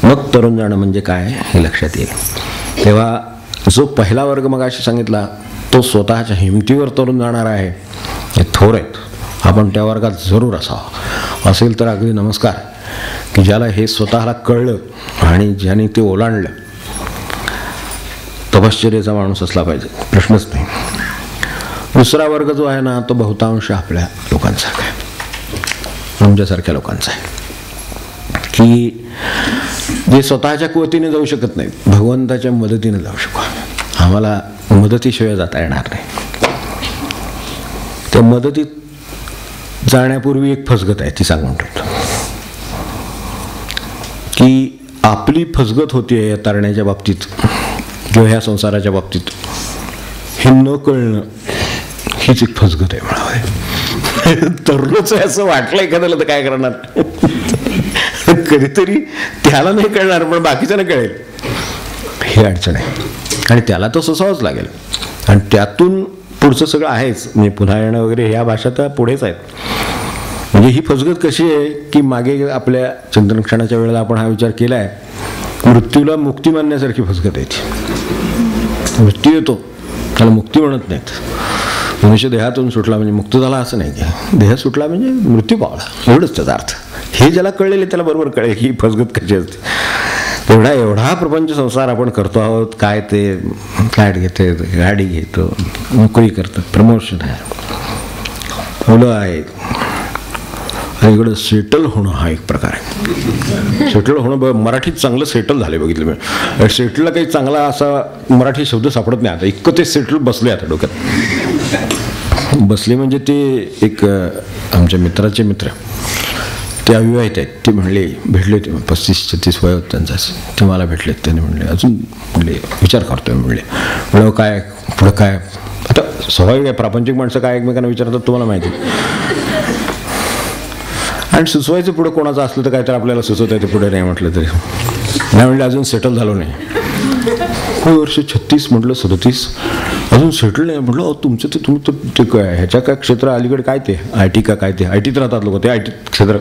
मग तरुण जाणं म्हणजे काय हे लक्षात येईल. तेव्हा जो पहिला वर्ग मग अशी सांगितला तो स्वतःच्या हिमतीवर तरुण जाणार आहे. हे थोर आहेत, आपण त्या वर्गात जरूर असावं. असेल तर अगदी नमस्कार, की ज्याला हे स्वतःला कळलं आणि ज्याने ते ओलांडलं. तपश्चर्याचा माणूस असला पाहिजे, प्रश्नच नाही. दुसरा वर्ग जो आहे ना तो बहुतांश आपल्या लोकांसारखा आहे, आमच्यासारख्या लोकांचा आहे, की जे स्वतःच्या कुवतीने जाऊ शकत नाहीत, भगवंताच्या मदतीने जाऊ शकू. आम्हाला मदतीशिवाय जाता येणार नाही. त्या मदतीत जाण्यापूर्वी एक फसगत आहे, ती सांगून ठेवतो. की आपली फसगत होती या तरण्याच्या बाबतीत किंवा ह्या संसाराच्या बाबतीत हे न कळणं हीच एक फसगत आहे म्हणावं. तरुणच आहे असं वाटलं एखाद्याला तर काय करणार. कधीतरी त्याला नाही कळणार पण बाकीच्यानं कळेल, ही अडचण आहे. आणि त्याला तो सोसावंच लागेल. आणि त्यातून पुढचं सगळं आहेच. म्हणजे पुन्हा येणं वगैरे ह्या भाषा तर पुढेच आहेत. म्हणजे ही फसगत कशी आहे की मागे आपल्या चंद्रक्षणाच्या वेळेला आपण हा विचार केला आहे, मृत्यूला मुक्ती मानण्यासारखी फसगत आहे ती. मृत्यू येतो त्याला मुक्ती म्हणत नाहीत. मनुष्य देहातून सुटला म्हणजे मुक्त झाला असं नाही, की देह सुटला म्हणजे मृत्यू पावला, एवढंच त्याचा अर्थ. हे ज्याला कळलेले त्याला बरोबर कळेल की ही फसगत कशी असते. एवढा प्रपंच संसार आपण करतो आहोत. काय ते फ्लॅट घेते, गाडी घेतो, नोकरी करतात, प्रमोशन आहे, मुलं आहेत. इकडं सेटल होणं हा एक प्रकार आहे. सेटल होणं मराठीत चांगलं सेटल झाले बघितलं मी. सेटलला काही चांगला असा मराठी शब्द सापडत नाही आता. इतकं ते सेटल बसले आता डोक्यात. बसले म्हणजे ते एक आमच्या मित्राचे मित्र ते अविवाहित आहेत. ते म्हणले भेटले होते 35-36 वय होत त्यांचं. ते मला भेटले. त्यांनी म्हणले अजून म्हणले विचार करतोय म्हणले काय पुढं काय. आता स्वाभाविक आहे, प्रापंचिक माणसं काय एकमेकांना विचारतात तुम्हाला माहिती. आणि सुचवायचं पुढं कोणाचं असलं तर काय तर आपल्याला सुचवता येते, पुढे नाही म्हटलं तरी. नाही म्हणलं अजून सेटल झालो नाही. काही वर्ष 36 म्हटलं 37 अजून सेटल नाही म्हटलं. तुमचं ते तुम्ही ते काय ह्याच्या काय क्षेत्र अलीकडे काय ते IT का काय ते IT राहतात लोक, ते IT क्षेत्र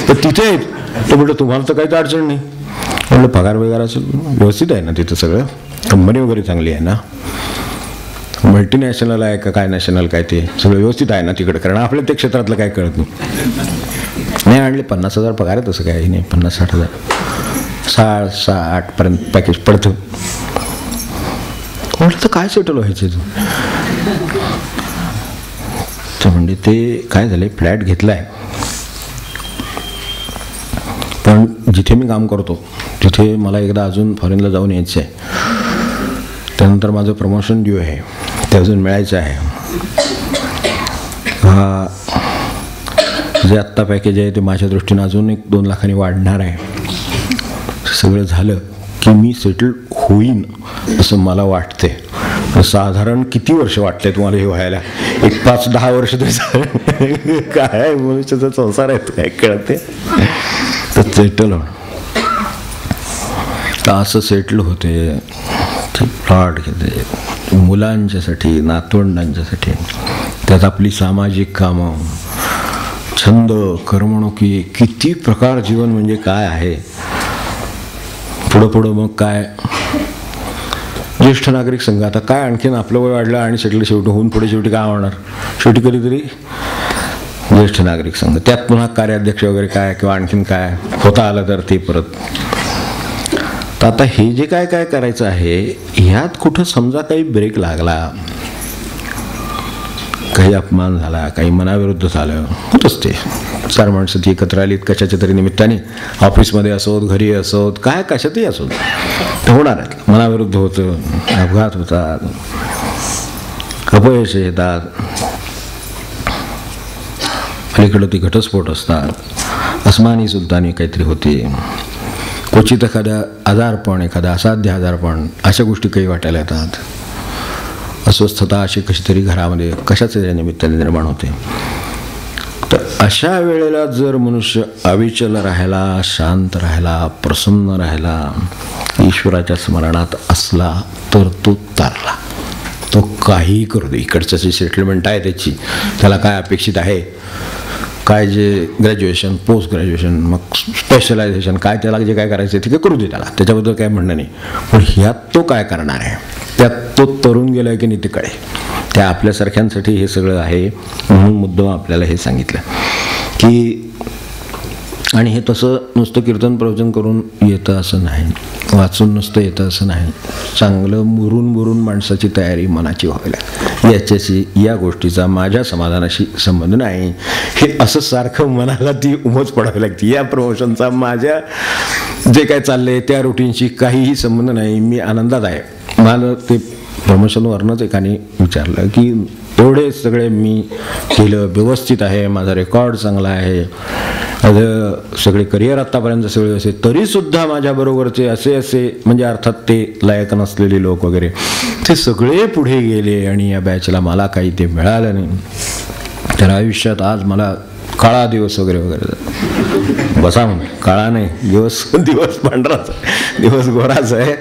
तर तिथे आहेत. तर म्हटलं तुम्हाला तर काही तर अडचण नाही. म्हटलं पगार वगैरे असेल व्यवस्थित आहे ना तिथं, सगळं कंपनी वगैरे चांगली आहे ना, मल्टीनॅशनल आहे का काय नॅशनल काय ते सगळं व्यवस्थित आहे ना तिकडे. कारण आपल्या त्या क्षेत्रातलं काय कळत नाही. आणले 50,000 पगार आहे, तसं काही नाही. 50-60 हजार 6-8 पॅकेज पडतं. म्हटलं तर काय सेटल व्हायचं तर म्हणजे ते काय झाले, फ्लॅट घेतलाय पण जिथे मी काम करतो तिथे मला एकदा अजून फॉरेनला जाऊन यायचं आहे. त्यानंतर माझं प्रमोशन ड्यू आहे, ते अजून मिळायचं आहे. हा जे आत्ता पॅकेज आहे ते माझ्या दृष्टीनं अजून 1-2 लाखांनी वाढणार आहे. सगळं झालं की मी सेटल होईन असं मला वाटते. साधारण किती वर्ष वाटते तुम्हाला हे व्हायला? 5-10 वर्ष तरी काय मनुष्याचा संसार आहे काय कळते. तर सेटल होणं तर असं सेटल होते, प्लॉट घेते मुलांच्यासाठी, नातवंडांच्यासाठी. त्यात आपली सामाजिक कामं, छंद, करमणुकी, किती प्रकार जीवन म्हणजे काय आहे. पुढं मग काय ज्येष्ठ नागरिक संघ. आता काय आणखीन आपलं वय वाढलं आणि सेटल शेवटी होऊन पुढे शेवटी काय होणार, शेवटी कधीतरी ज्येष्ठ नागरिक संघ. त्यात पुन्हा कार्याध्यक्ष वगैरे काय किंवा आणखीन काय होता आलं तर ते परत. तर आता हे जे काय काय करायचं आहे, ह्यात कुठं समजा काही ब्रेक लागला, काही अपमान झाला, काही मनाविरुद्ध झालं, होतच ते. 4 माणसं ती एकत्र आलीत कशाच्या तरी निमित्ताने, ऑफिसमध्ये असोत, घरी असोत, काय कशातही असोत, ते होणार आहेत. मनाविरुद्ध होतं, अपघात होतात, अपयश येतात, अलीकडं ती घटस्फोट असतात, अस्मानी सुलतानी काहीतरी होते, क्वचित एखादा आजारपण, एखादा असाध्य आजारपण, अशा गोष्टी काही वाटायला येतात. अस्वस्थता अशी कशी तरी घरामध्ये कशाच्या निमित्ताने निर्माण होते. तर अशा वेळेला जर मनुष्य अविचल राहायला, शांत राहायला, प्रसन्न राहायला, ईश्वराच्या स्मरणात असला तर तो तारला. तो काहीही करू दे, इकडचं जे सेटलमेंट आहे त्याची, त्याला काय अपेक्षित आहे, काय जे ग्रॅज्युएशन, पोस्ट ग्रॅज्युएशन, मग स्पेशलायझेशन, काय त्याला जे काय करायचं ते काय करू दे, त्याला त्याच्याबद्दल काय म्हणणं नाही. पण ह्यात तो काय करणार आहे, त्यात तो तरुण गेला की नाही ते कळे. त्या आपल्यासारख्यांसाठी हे सगळं आहे. म्हणून मुद्दाम आपल्याला हे सांगितलं की, आणि हे तसं नुसतं कीर्तन प्रवचन करून येतं असं नाही, वाचून नुसतं येतं असं नाही. चांगलं मुरून मुरून माणसाची तयारी मनाची व्हावी लागते. याच्याशी, या गोष्टीचा माझ्या समाधानाशी संबंध नाही, हे असं सारखं मनाला ती उमज पडावी लागते. या प्रमोशनचा माझ्या जे काय चाललंय त्या रुटीनशी काहीही संबंध नाही, मी आनंदात आहे. मला ते प्रमोशनवरनंच एकाने विचारलं की एवढे सगळे मी केलं, व्यवस्थित आहे, माझा रेकॉर्ड चांगला आहे, माझं सगळे करिअर आत्तापर्यंत सगळे असे, तरीसुद्धा माझ्याबरोबरचे असे म्हणजे अर्थात ते लायक नसलेले लोक वगैरे ते सगळे पुढे गेले आणि या बॅचला मला काही ते मिळालं नाही. तर आयुष्यात आज मला काळा दिवस वगैरे वगैरे बसा म्हणजे काळा नाही, दिवस पांढराच आहे, दिवस गोराच आहे,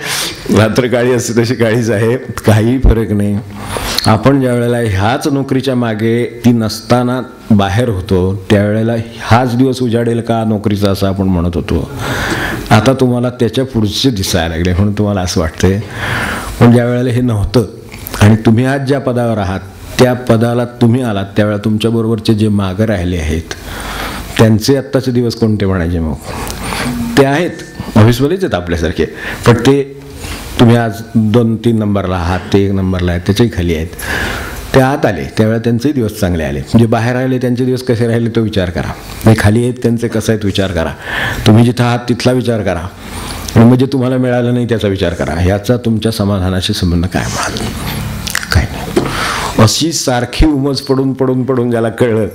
रात्र काळी असते तशी काळीच आहे, काही फरक नाही. आपण ज्या वेळेला ह्याच नोकरीच्या मागे ती नसताना बाहेर होतो त्यावेळेला हाच दिवस उजाडेल का नोकरीचा असं आपण म्हणत होतो. आता तुम्हाला त्याच्या पुढचे दिसायला लागले म्हणून तुम्हाला असं वाटतंय. पण ज्या वेळेला हे नव्हतं आणि तुम्ही आज ज्या पदावर आहात त्या पदाला तुम्ही आलात त्यावेळेला तुमच्याबरोबरचे जे मागं राहिले आहेत त्यांचे आत्ताचे दिवस कोणते म्हणायचे, मग ते आहेत ऑफिसमध्येच आहेत आपल्यासारखे, पण ते तुम्ही आज 2-3 नंबरला आहात, ते 1 नंबरला आहेत, त्याच्याही खाली आहेत. ते आत आले त्यावेळेला त्यांचेही दिवस चांगले आले. म्हणजे बाहेर राहिले त्यांचे दिवस कसे राहिले तो विचार करा, म्हणजे खाली आहेत त्यांचे कसं आहेत विचार करा, तुम्ही जिथं आहात तिथला विचार करा, आणि म्हणजे तुम्हाला मिळालं नाही त्याचा विचार करा. ह्याचा तुमच्या समाधानाशी संबंध काय म्हणाल, काय नाही. अशी सारखी उमज पडून पडून पडून ज्याला कळलं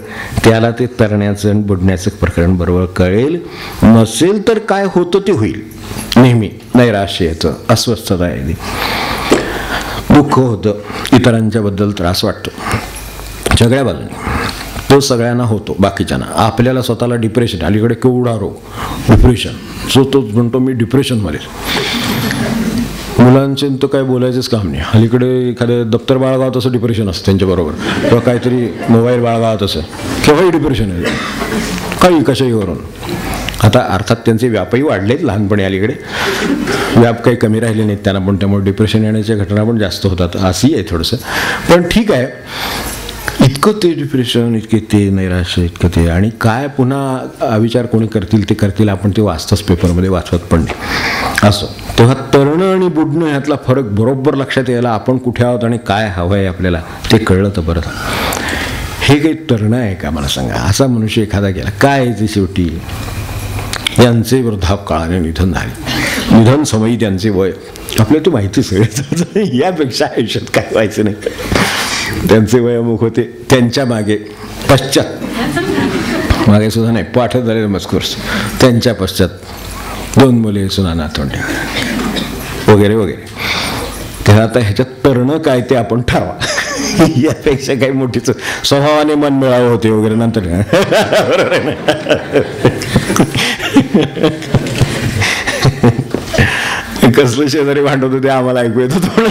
त्याला ते तरण्याचं आणि बुडण्याचं प्रकरण बरोबर कळेल. नसेल तर काय होतं ते होईल. नेहमी नैराश्य येतं, अस्वस्थता येते, दुःख होतं, इतरांच्या बद्दल त्रास वाटतो, सगळ्या बाजूने तो सगळ्यांना होतो, बाकीच्यांना. आपल्याला स्वतःला डिप्रेशन, अलीकडे केवढा रोग डिप्रेशन, जो तो म्हणतो मी डिप्रेशनमध्ये. मुलांचे तर काय बोलायचंच काम नाही. अलीकडे एखादं दप्तर बाळगावत असं डिप्रेशन असतं त्यांच्याबरोबर, किंवा काहीतरी मोबाईल बाळगावत असं केव्हाही डिप्रेशन आहे, काही कशाही वरून. आता अर्थात त्यांचे व्यापही वाढलेत लहानपणी, अलीकडे व्याप काही कमी राहिले नाहीत त्यांना, पण त्यामुळे डिप्रेशन येण्याच्या घटना पण जास्त होतात, असंही आहे थोडंसं. पण ठीक आहे, इतकं ते डिप्रेशन, इतके ते नैराश्य, इतकं ते, आणि काय पुन्हा विचार कोणी करतील ते करतील, आपण ते वाचतोच पेपरमध्ये, वाचवत पण नाही असं. तेव्हा तरणं आणि बुडणं ह्यातला फरक बरोबर लक्षात यायला, आपण कुठे आहोत आणि काय हवं आहे आपल्याला ते कळलं तर बरं. हे काही तरणं आहे का मला सांगा. असा मनुष्य एखादा गेला काय ते शेवटी यांचे वृद्धापकाळाने निधन झाले, निधन समयी त्यांचे वय आपल्याला ते माहितीच आहे, यापेक्षा आयुष्यात काय व्हायचं नाही. त्यांचे वयमुख होते, त्यांच्या मागे पश्चात, मागे सुद्धा नाही पाठच झालेलं मजकूर, त्यांच्या पश्चात 2 मुले, सुना, नातवंडे वगैरे वगैरे. तेव्हा आता ह्याच्यात तरणं काय ते आपण ठरवा. यापेक्षा काही मोठीच स्वभावाने मन मिळावं होते वगैरे नंतर बरोबर आहे ना. कसलं शेजारी भांडत होते आम्हाला ऐकू येत होतं,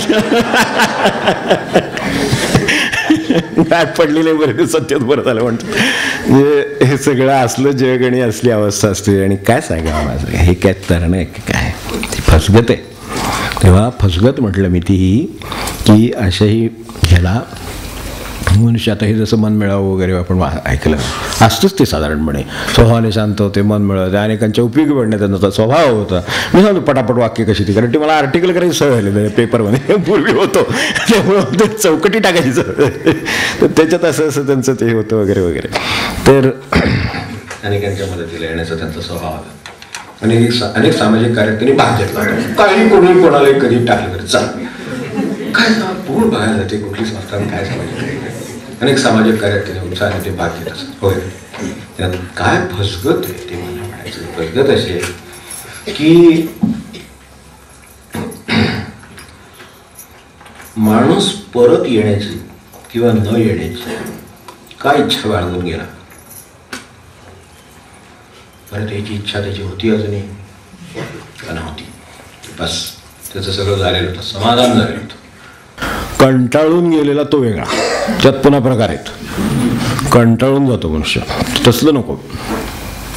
गाठ पडली नाही बरं, सत्यात बरं झालं म्हणतो. म्हणजे हे सगळं असलं जग आणि असली अवस्था असते, आणि काय सांगावं माझं, हे काय तरणं आहे काय, ती फसगत आहे. तेव्हा फसगत म्हटलं मी ती की अशाही ह्याला मनुष्य आता हे जसं मन मिळावं वगैरे आपण ऐकलं असतंच ते साधारणपणे. स्वभावाने शांत होते, मन मिळवते, अनेकांच्या उपयोगी पडण्याचा त्यांचा स्वभाव होता. मी सांगतो पटापट वाक्य कशी ती, कारण ती मला आर्टिकल करायची सवय झाली पेपरमध्ये पूर्वी होतो, त्यामुळं ते चौकटी टाकायचं तर त्याच्यात असं त्यांचं ते होतं वगैरे वगैरे. तर अनेकांच्या मदतीला येण्याचा त्यांचा स्वभाव होता. अनेक सामाजिक कार्यात त्यांनी भाग घेतला. काही कोणी कोणाला कधी टाकलं तरी चाल काय पूर्ण बघायला जाते कुठली संस्था काय सामाजिक अनेक सामाजिक कार्यात त्यांनी उत्साहाने ते भाग घेत असत. होय, त्यात काय फसगत आहे ते मला म्हणायचं. फसगत अशी आहे की माणूस परत येण्याची किंवा न येण्याची काय इच्छा बाळगून गेला. परत याची इच्छा त्याची होती अजूनही का नव्हती, बस त्याचं सगळं झालेलं होतं, समाधान झालेलं होतं. कंटाळून गेलेला तो वेगळा, त्यात पुन्हा प्रकार आहेत. कंटाळून जातो मनुष्य, तसलं नको.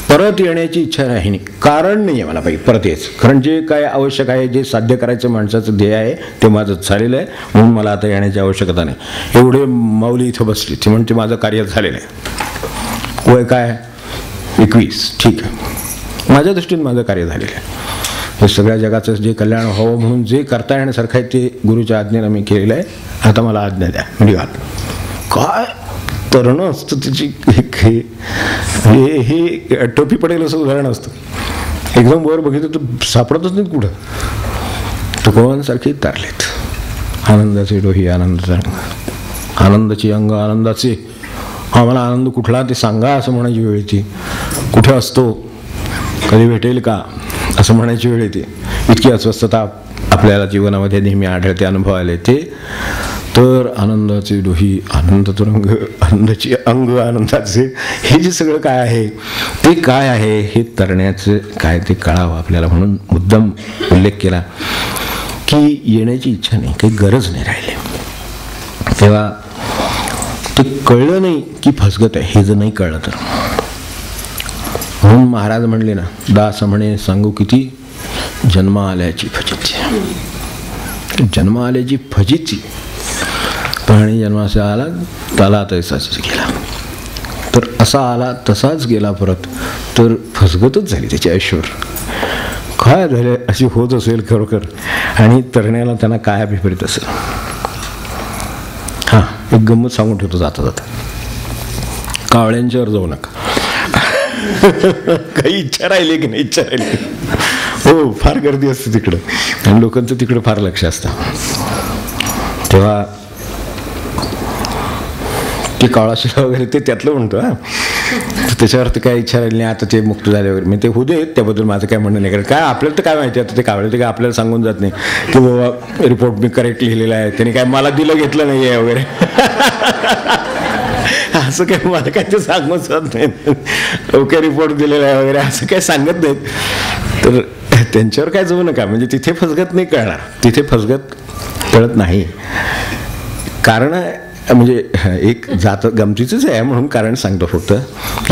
परत येण्याची इच्छा राही नाही, कारण नाही आहे मला पाहिजे परत यायचं. कारण जे काय आवश्यक आहे, जे साध्य करायचं माणसाचं ध्येय आहे ते माझं झालेलं आहे, म्हणून मला आता येण्याची आवश्यकता नाही. एवढे माऊली इथं बसली, ती म्हणते माझं कार्य झालेलं आहे. वय काय 21, ठीक आहे, माझ्या दृष्टीने माझं कार्य झालेलं आहे. हे सगळ्या जगाचं जे कल्याण व्हावं म्हणून जे करता येण्यासारखं आहे ते गुरुच्या आज्ञेनं मी केलेलं आहे. आता मला आज्ञा द्या. म्हणजे काय तरणं असतं त्याची, हे टोपी पडेल असं उदाहरण असतं. एकदम वर बघितलं तर सापडतच नाहीत कुठं. तुकोबांसारखे तारलेत. आनंदाचे डोही आनंदाचा अंग, आनंदाची अंग आनंदाचे. हा मला आनंद कुठला ते सांगा असं म्हणायची वेळ येते. कुठे असतो, कधी भेटेल का असं म्हणायची वेळ येते. इतकी अस्वस्थता आपल्याला जीवनामध्ये नेहमी आढळते, अनुभवायला येते. तर आनंदाचे डोही आनंद तुरंग, आनंदाची अंग आनंदाचे, हे जे सगळं काय आहे ते काय आहे हे तरण्याचं काय ते कळावं आपल्याला. म्हणून मुद्दाम उल्लेख केला की येण्याची इच्छा नाही, काही गरज नाही राहिली. तेव्हा ते कळलं नाही की फसगत आहे, हे जर नाही कळलं तर. म्हणून महाराज म्हणले ना, दास म्हणे सांगू किती जन्म आल्याची फजिती. जन्म आल्याची फजिती. प्राणी जन्माचा आला त्याला तसाच गेला, तर असा आला तसाच गेला परत, तर फसगतच झाली त्याच्या आयुष्यावर. काय झालं अशी होत असेल खरोखर, आणि तरण्याला त्यांना काय विपरीत असेल. हां, एक गंमत सांगून ठेवतो जाता जाता. कावळ्यांच्यावर जाऊ नका. काही इच्छा राहिली की नाही, इच्छा राहिली. हो, फार गर्दी असते तिकडं आणि लोकांचं तिकडं फार लक्ष असतं. तेव्हा ते कावळाशिला वगैरे ते त्यातलं म्हणतो. हां, त्याच्यावरती काय इच्छा राहिली नाही, आता ते मुक्त झाले वगैरे. मी ते होऊ दे, त्याबद्दल माझं काय म्हणणं नाही. कारण काय आपल्याला तर काय माहिती, आता ते कावळे ते काय आपल्याला सांगून जात नाही की बाबा रिपोर्ट मी करेक्ट लिहिलेला आहे, त्यांनी काय मला दिलं घेतलं नाही आहे वगैरे. असं काय मला काय ते सांगून जात नाही. ओके रिपोर्ट दिलेला आहे वगैरे असं काय सांगत नाहीत. तर त्यांच्यावर काय जाऊ नका. म्हणजे तिथे फसगत नाही कळणार, तिथे फसगत कळत नाही. कारण म्हणजे एक जात गमतीचंच आहे म्हणून कारण सांगतो फक्त.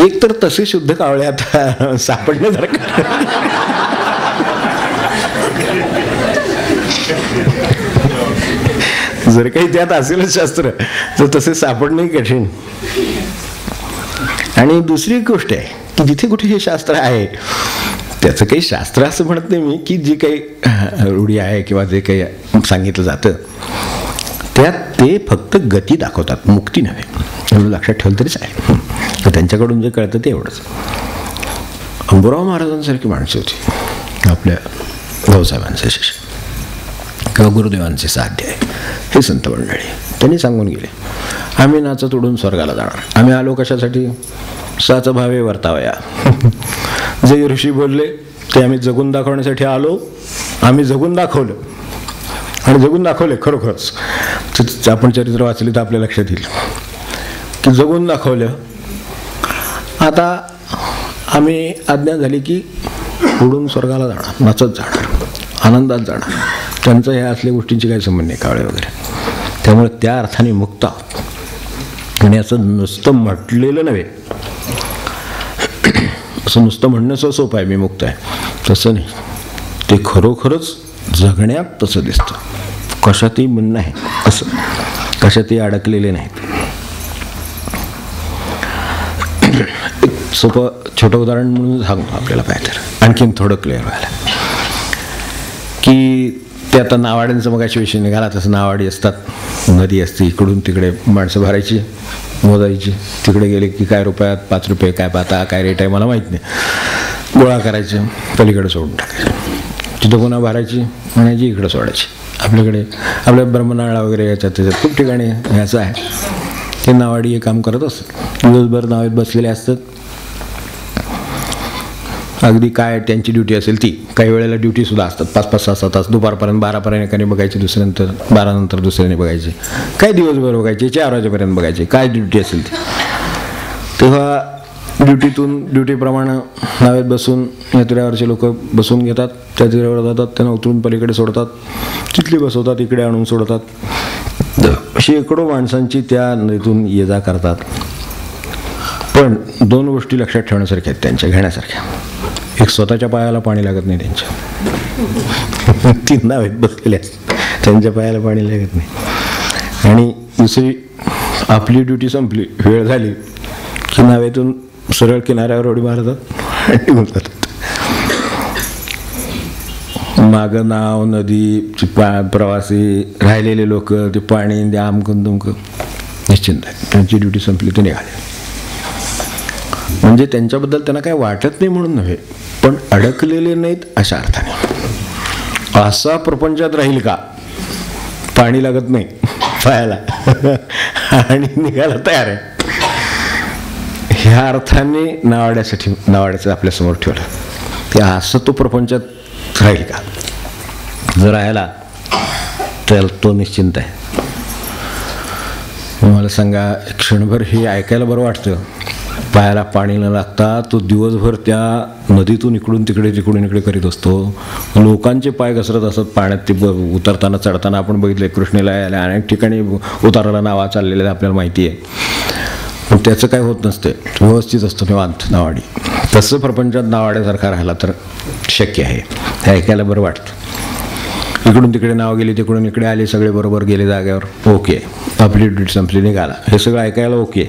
एक तर तसे शुद्ध कावळे आता सापडण्यासारखं जर काही त्यात असेलच शास्त्र तर तसे सापडणे कठीण. आणि दुसरी गोष्ट आहे की जिथे कुठे हे शास्त्र आहे त्याचं काही शास्त्र असं म्हणत नाही मी, की जी काही रूढी आहे किंवा जे काही सांगितलं जातं त्यात ते फक्त गती दाखवतात, मुक्ती नव्हे. एवढं लक्षात ठेवलं तरीच आहे. तर त्यांच्याकडून जे कळतं ते एवढंच. अंबुराव महाराजांसारखी माणसं होती आपल्या भाऊसाहेबांचे शिष्य किंवा गुरुदेवांचे साध्य आहे हे संत मंडळी. त्यांनी सांगून गेले, आम्ही नाचत उडून स्वर्गाला जाणार. आम्ही आलो कशासाठी? साच भावे वर्तावया. जे ऋषी बोलले ते आम्ही जगून दाखवण्यासाठी आलो. आम्ही जगून दाखवलं आणि जगून दाखवले खरोखरच. आपण चरित्र वाचले तर आपल्या लक्षात येईल की जगून दाखवलं. आता आम्ही आज्ञा झाली की उडून स्वर्गाला जाणार, नाचत जाणार, आनंदात जाणार. त्यांचं ह्या असल्या गोष्टींची काही संबंध नाही कावळे वगैरे. त्यामुळे त्या अर्थाने मुक्त आहोत. आणि असं नुसतं म्हटलेलं नव्हे, असं नुसतं म्हणणं सोपं आहे मी मुक्त आहे, तसं नाही. ते खरोखरच जगण्यात तसं दिसतं. कशातही म्हणणं आहे असं, कशातही अडकलेले नाहीत. सोपं छोटं उदाहरण म्हणून सांगतो आपल्याला काय तर आणखीन थोडं क्लिअर व्हायला, की ते आता नावाड्यांचं मग अशा विषय निघाला. तसं नावाडी असतात, नदी असते, इकडून तिकडे माणसं भरायची, मोजायची, तिकडे गेले की काय रुपयात 5 रुपये काय पाता काय रेट आहे मला माहीत नाही, गोळा करायचं, पलीकडे सोडून टाकायचं, तिथं पुन्हा भरायची, म्हणायची इकडं सोडायची. आपल्याकडे आपल्या ब्रह्मनाळा वगैरे याच्यात त्याच्यात खूप ठिकाणी ह्याचं आहे, ते नावाडी हे काम करत असतात, दिवसभर नावेत बसलेले असतात. अगदी काय त्यांची ड्युटी असेल ती, काही वेळेला ड्युटीसुद्धा असतात, 5-5, 6-6 तास, दुपारपर्यंत 12पर्यंत एकाने बघायची, दुसऱ्यानंतर 12 नंतर दुसऱ्याने बघायची, काय दिवसभर बघायचे, 4 वाजेपर्यंत बघायचे, काय ड्युटी असेल ती. तेव्हा ड्युटीप्रमाणे नावेत बसून या तीरावरचे लोक बसून घेतात, त्या तीरावर जातात, त्यांना उतरून पलीकडे सोडतात, तिथली बसवतात, इकडे आणून सोडतात. शेकडो माणसांची त्या नदीतून ये जा करतात. पण 2 गोष्टी लक्षात ठेवण्यासारख्या आहेत त्यांच्या, घेण्यासारख्या. एक, स्वतःच्या पायाला पाणी लागत नाही त्यांच्या, 3 नावेत बसलेले असतात, त्यांच्या पायाला पाणी लागत नाही. आणि दुसरी, आपली ड्युटी संपली, वेळ झाली की नावेतून सरळ किनाऱ्यावर उडी मारतात आणि निघून जातात. मागं नाव, नदी, प्रवासी, राहिलेले लोक, ते पाणी द्या, आमकं तुमकं, निश्चिंत आहे, त्यांची ड्युटी संपली तर निघाले. म्हणजे त्यांच्याबद्दल त्यांना काय वाटत नाही म्हणून नव्हे, पण अडकलेले नाहीत अशा अर्थाने. असा प्रपंचात राहील का, पाणी लागत नाही पायाला आणि निघायला तयार आहे, ह्या अर्थाने नावाड्याचं आपल्यासमोर ठेवलं, की असं तो प्रपंचात राहील का. जर राहिला तर तो निश्चिंत आहे. मला सांगा, क्षणभर हे ऐकायला बरं वाटतं, पायाला पाणी न लागता तो दिवसभर त्या नदीतून इकडून तिकडे तिकडून इकडे करीत असतो. लोकांचे पाय घसरत असत पाण्यात, ते उतरताना चढताना आपण बघितलं, कृष्णेला यायला अनेक ठिकाणी उताराला नावा चाललेल्या आपल्याला माहिती आहे. पण त्याचं काय होत नसते, व्यवस्थित असतं निवांत नावाडी. तसं प्रपंचात नावाड्यासारखा राहिला तर शक्य आहे, हे ऐकायला बरं वाटतं. इकडून तिकडे नाव गेली, तिकडून इकडे आले, सगळे बरोबर गेले जाग्यावर, ओके, आपली ड्युटी संपली, निघाला, हे सगळं ऐकायला ओके.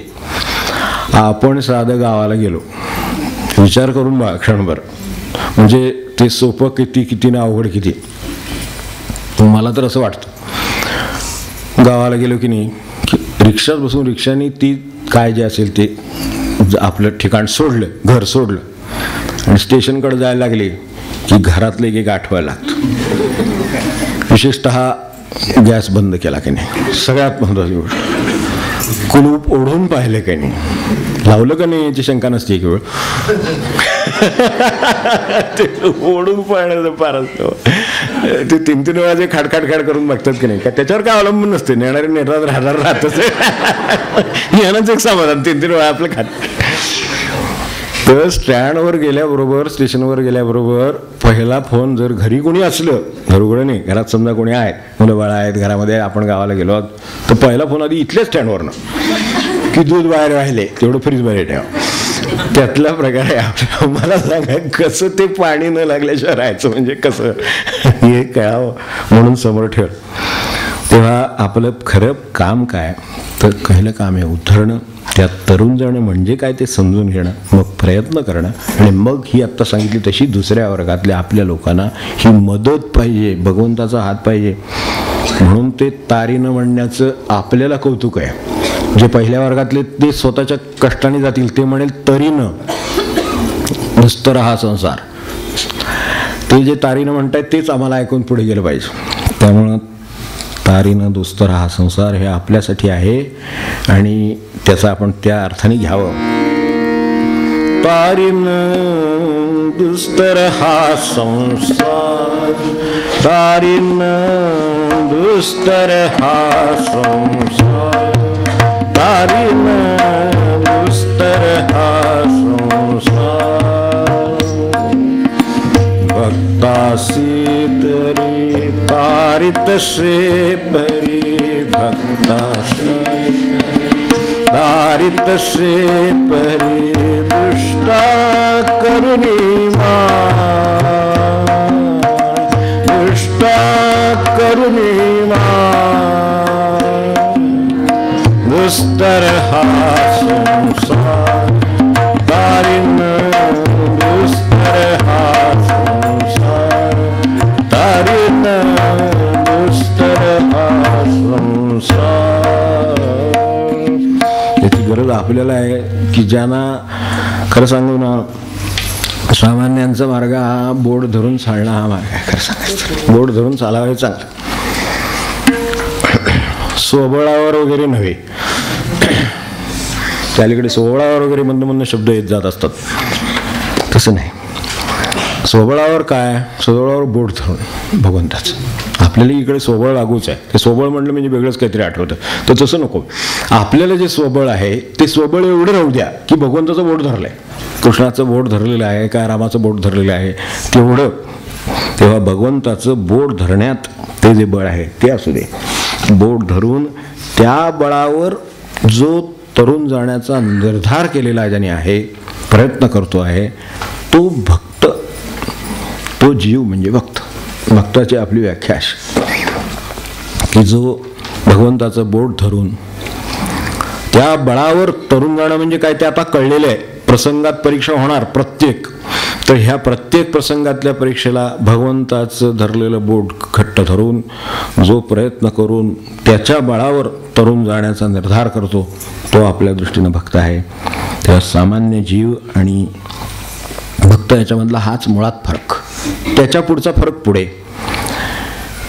आपण साधं गावाला गेलो, विचार करून बघा क्षणभर, म्हणजे ते सोपं किती ना अवघड किती. मला तर असं वाटतं, गावाला गेलो की नाही, रिक्षात बसून रिक्षाने ती काय जे असेल ते आपलं ठिकाण सोडलं, घर सोडलं आणि स्टेशनकडे जायला लागले की घरातलं एक आठवायला लागतं. विशेषतः गॅस बंद केला की नाही, सगळ्यात महत्त्वाची गोष्ट. कुलूप ओढून पाहिले काही नाही, लावलं का नाही याची शंका नसते. एक वेळ ते ओढून पाहण्याचं फार असतं. ते 3-3 वेळा जे खाडखाड करून बघतात की नाही, का त्याच्यावर काय अवलंबून नसते, नेणारे नेतात, राहतच यानंच एक समाधान, 3-3 वेळा आपलं खात. तर स्टँडवर गेल्याबरोबर, स्टेशनवर गेल्याबरोबर पहिला फोन, जर घरी कोणी असलं, घरोघरं नाही, घरात समजा कोणी आहेत, मुलं बाळा आहेत घरामध्ये, आपण गावाला गेलो तर पहिला फोन आधी इथल्या स्टँडवरनं, की दूध बाहेर राहिले तेवढं फ्रीज बाहेर ठेवा. त्यातला प्रकार आहे आपल्याला. मला सांगा, कसं ते पाणी न लागल्याशिवाय राहायचं म्हणजे कसं, हे कळावं म्हणून समोर ठेव. तेव्हा आपलं खरं काम काय, तर पहिलं काम आहे उतरणं, त्यात तरुण जाणं म्हणजे काय ते समजून घेणं, मग प्रयत्न करणं, आणि मग ही आत्ता सांगितली तशी दुसऱ्या वर्गातल्या आपल्या लोकांना ही मदत पाहिजे, भगवंताचा हात पाहिजे. म्हणून ते तारीनं म्हणण्याचं आपल्याला कौतुक आहे. जे पहिल्या वर्गातले ते स्वतःच्या कष्टाने जातील, ते म्हणेल तरीनं नुसतं हा संसार. ते जे तारीनं म्हणतायत तेच आम्हाला ऐकून पुढे गेलं पाहिजे. त्यामुळं तारीनं दुस्तर हा संसार हे आपल्यासाठी आहे आणि त्याचा आपण त्या अर्थाने घ्यावं. तारीनं दुस्तर हा संसार, तारीनं दुस्तर हा संसार, तारीनं दुस्तर हा संसार. भक्तासी तरी तारितसे परी, भक्तासी तारितसे परी, दुष्टा करुणी मान, दुष्टा करुणी मान. दुस्तर हा संसार, तारी आपल्याला आहे की ज्यांना खरं सांगू ना, सामान्यांचा मार्ग हा बोट धरून चालणं हा मार्ग आहे. खरं सांगायचं बोट धरून चालावे चांगलं, स्वबळावर वगैरे नव्हे. त्यालीकडे स्वबळावर वगैरे मंद शब्द येत जात असतात, तसं नाही. स्वबळावर काय, स्वबळावर बोट धरून भगवंताचं. आपल्याला इकडे स्वबळ लागूच आहे. ते स्वबळ म्हटलं म्हणजे वेगळंच काहीतरी आठवतं, तर तसं नको. आपल्याला जे स्वबळ आहे ते स्वबळ एवढं राहू द्या की भगवंताचं बोट धरलंय, कृष्णाचं बोट धरलेलं आहे का रामाचं बोट धरलेलं आहे तेवढं. तेव्हा भगवंताचं बोट धरण्यात ते जे बळ आहे ते असू दे. बोट धरून त्या बळावर जो तरुण जाण्याचा निर्धार केलेला ज्याने आहे, प्रयत्न करतो आहे, तो भक्त, तो जीव म्हणजे भक्त. भक्ताची आपली व्याख्या अशी की जो भगवंताचं बोट धरून त्या बळावर तरुण जाणं म्हणजे काय, ते आता कळलेलं आहे. प्रसंगात परीक्षा होणार प्रत्येक, तर ह्या प्रत्येक प्रसंगातल्या परीक्षेला भगवंताचं धरलेलं बोट घट्ट धरून जो प्रयत्न करून त्याच्या बळावर तरुण जाण्याचा निर्धार करतो, तो आपल्या दृष्टीनं भक्त आहे. तेव्हा सामान्य जीव आणि भक्त याच्यामधला हाच मुळात फरक. त्याच्या पुढचा फरक पुढे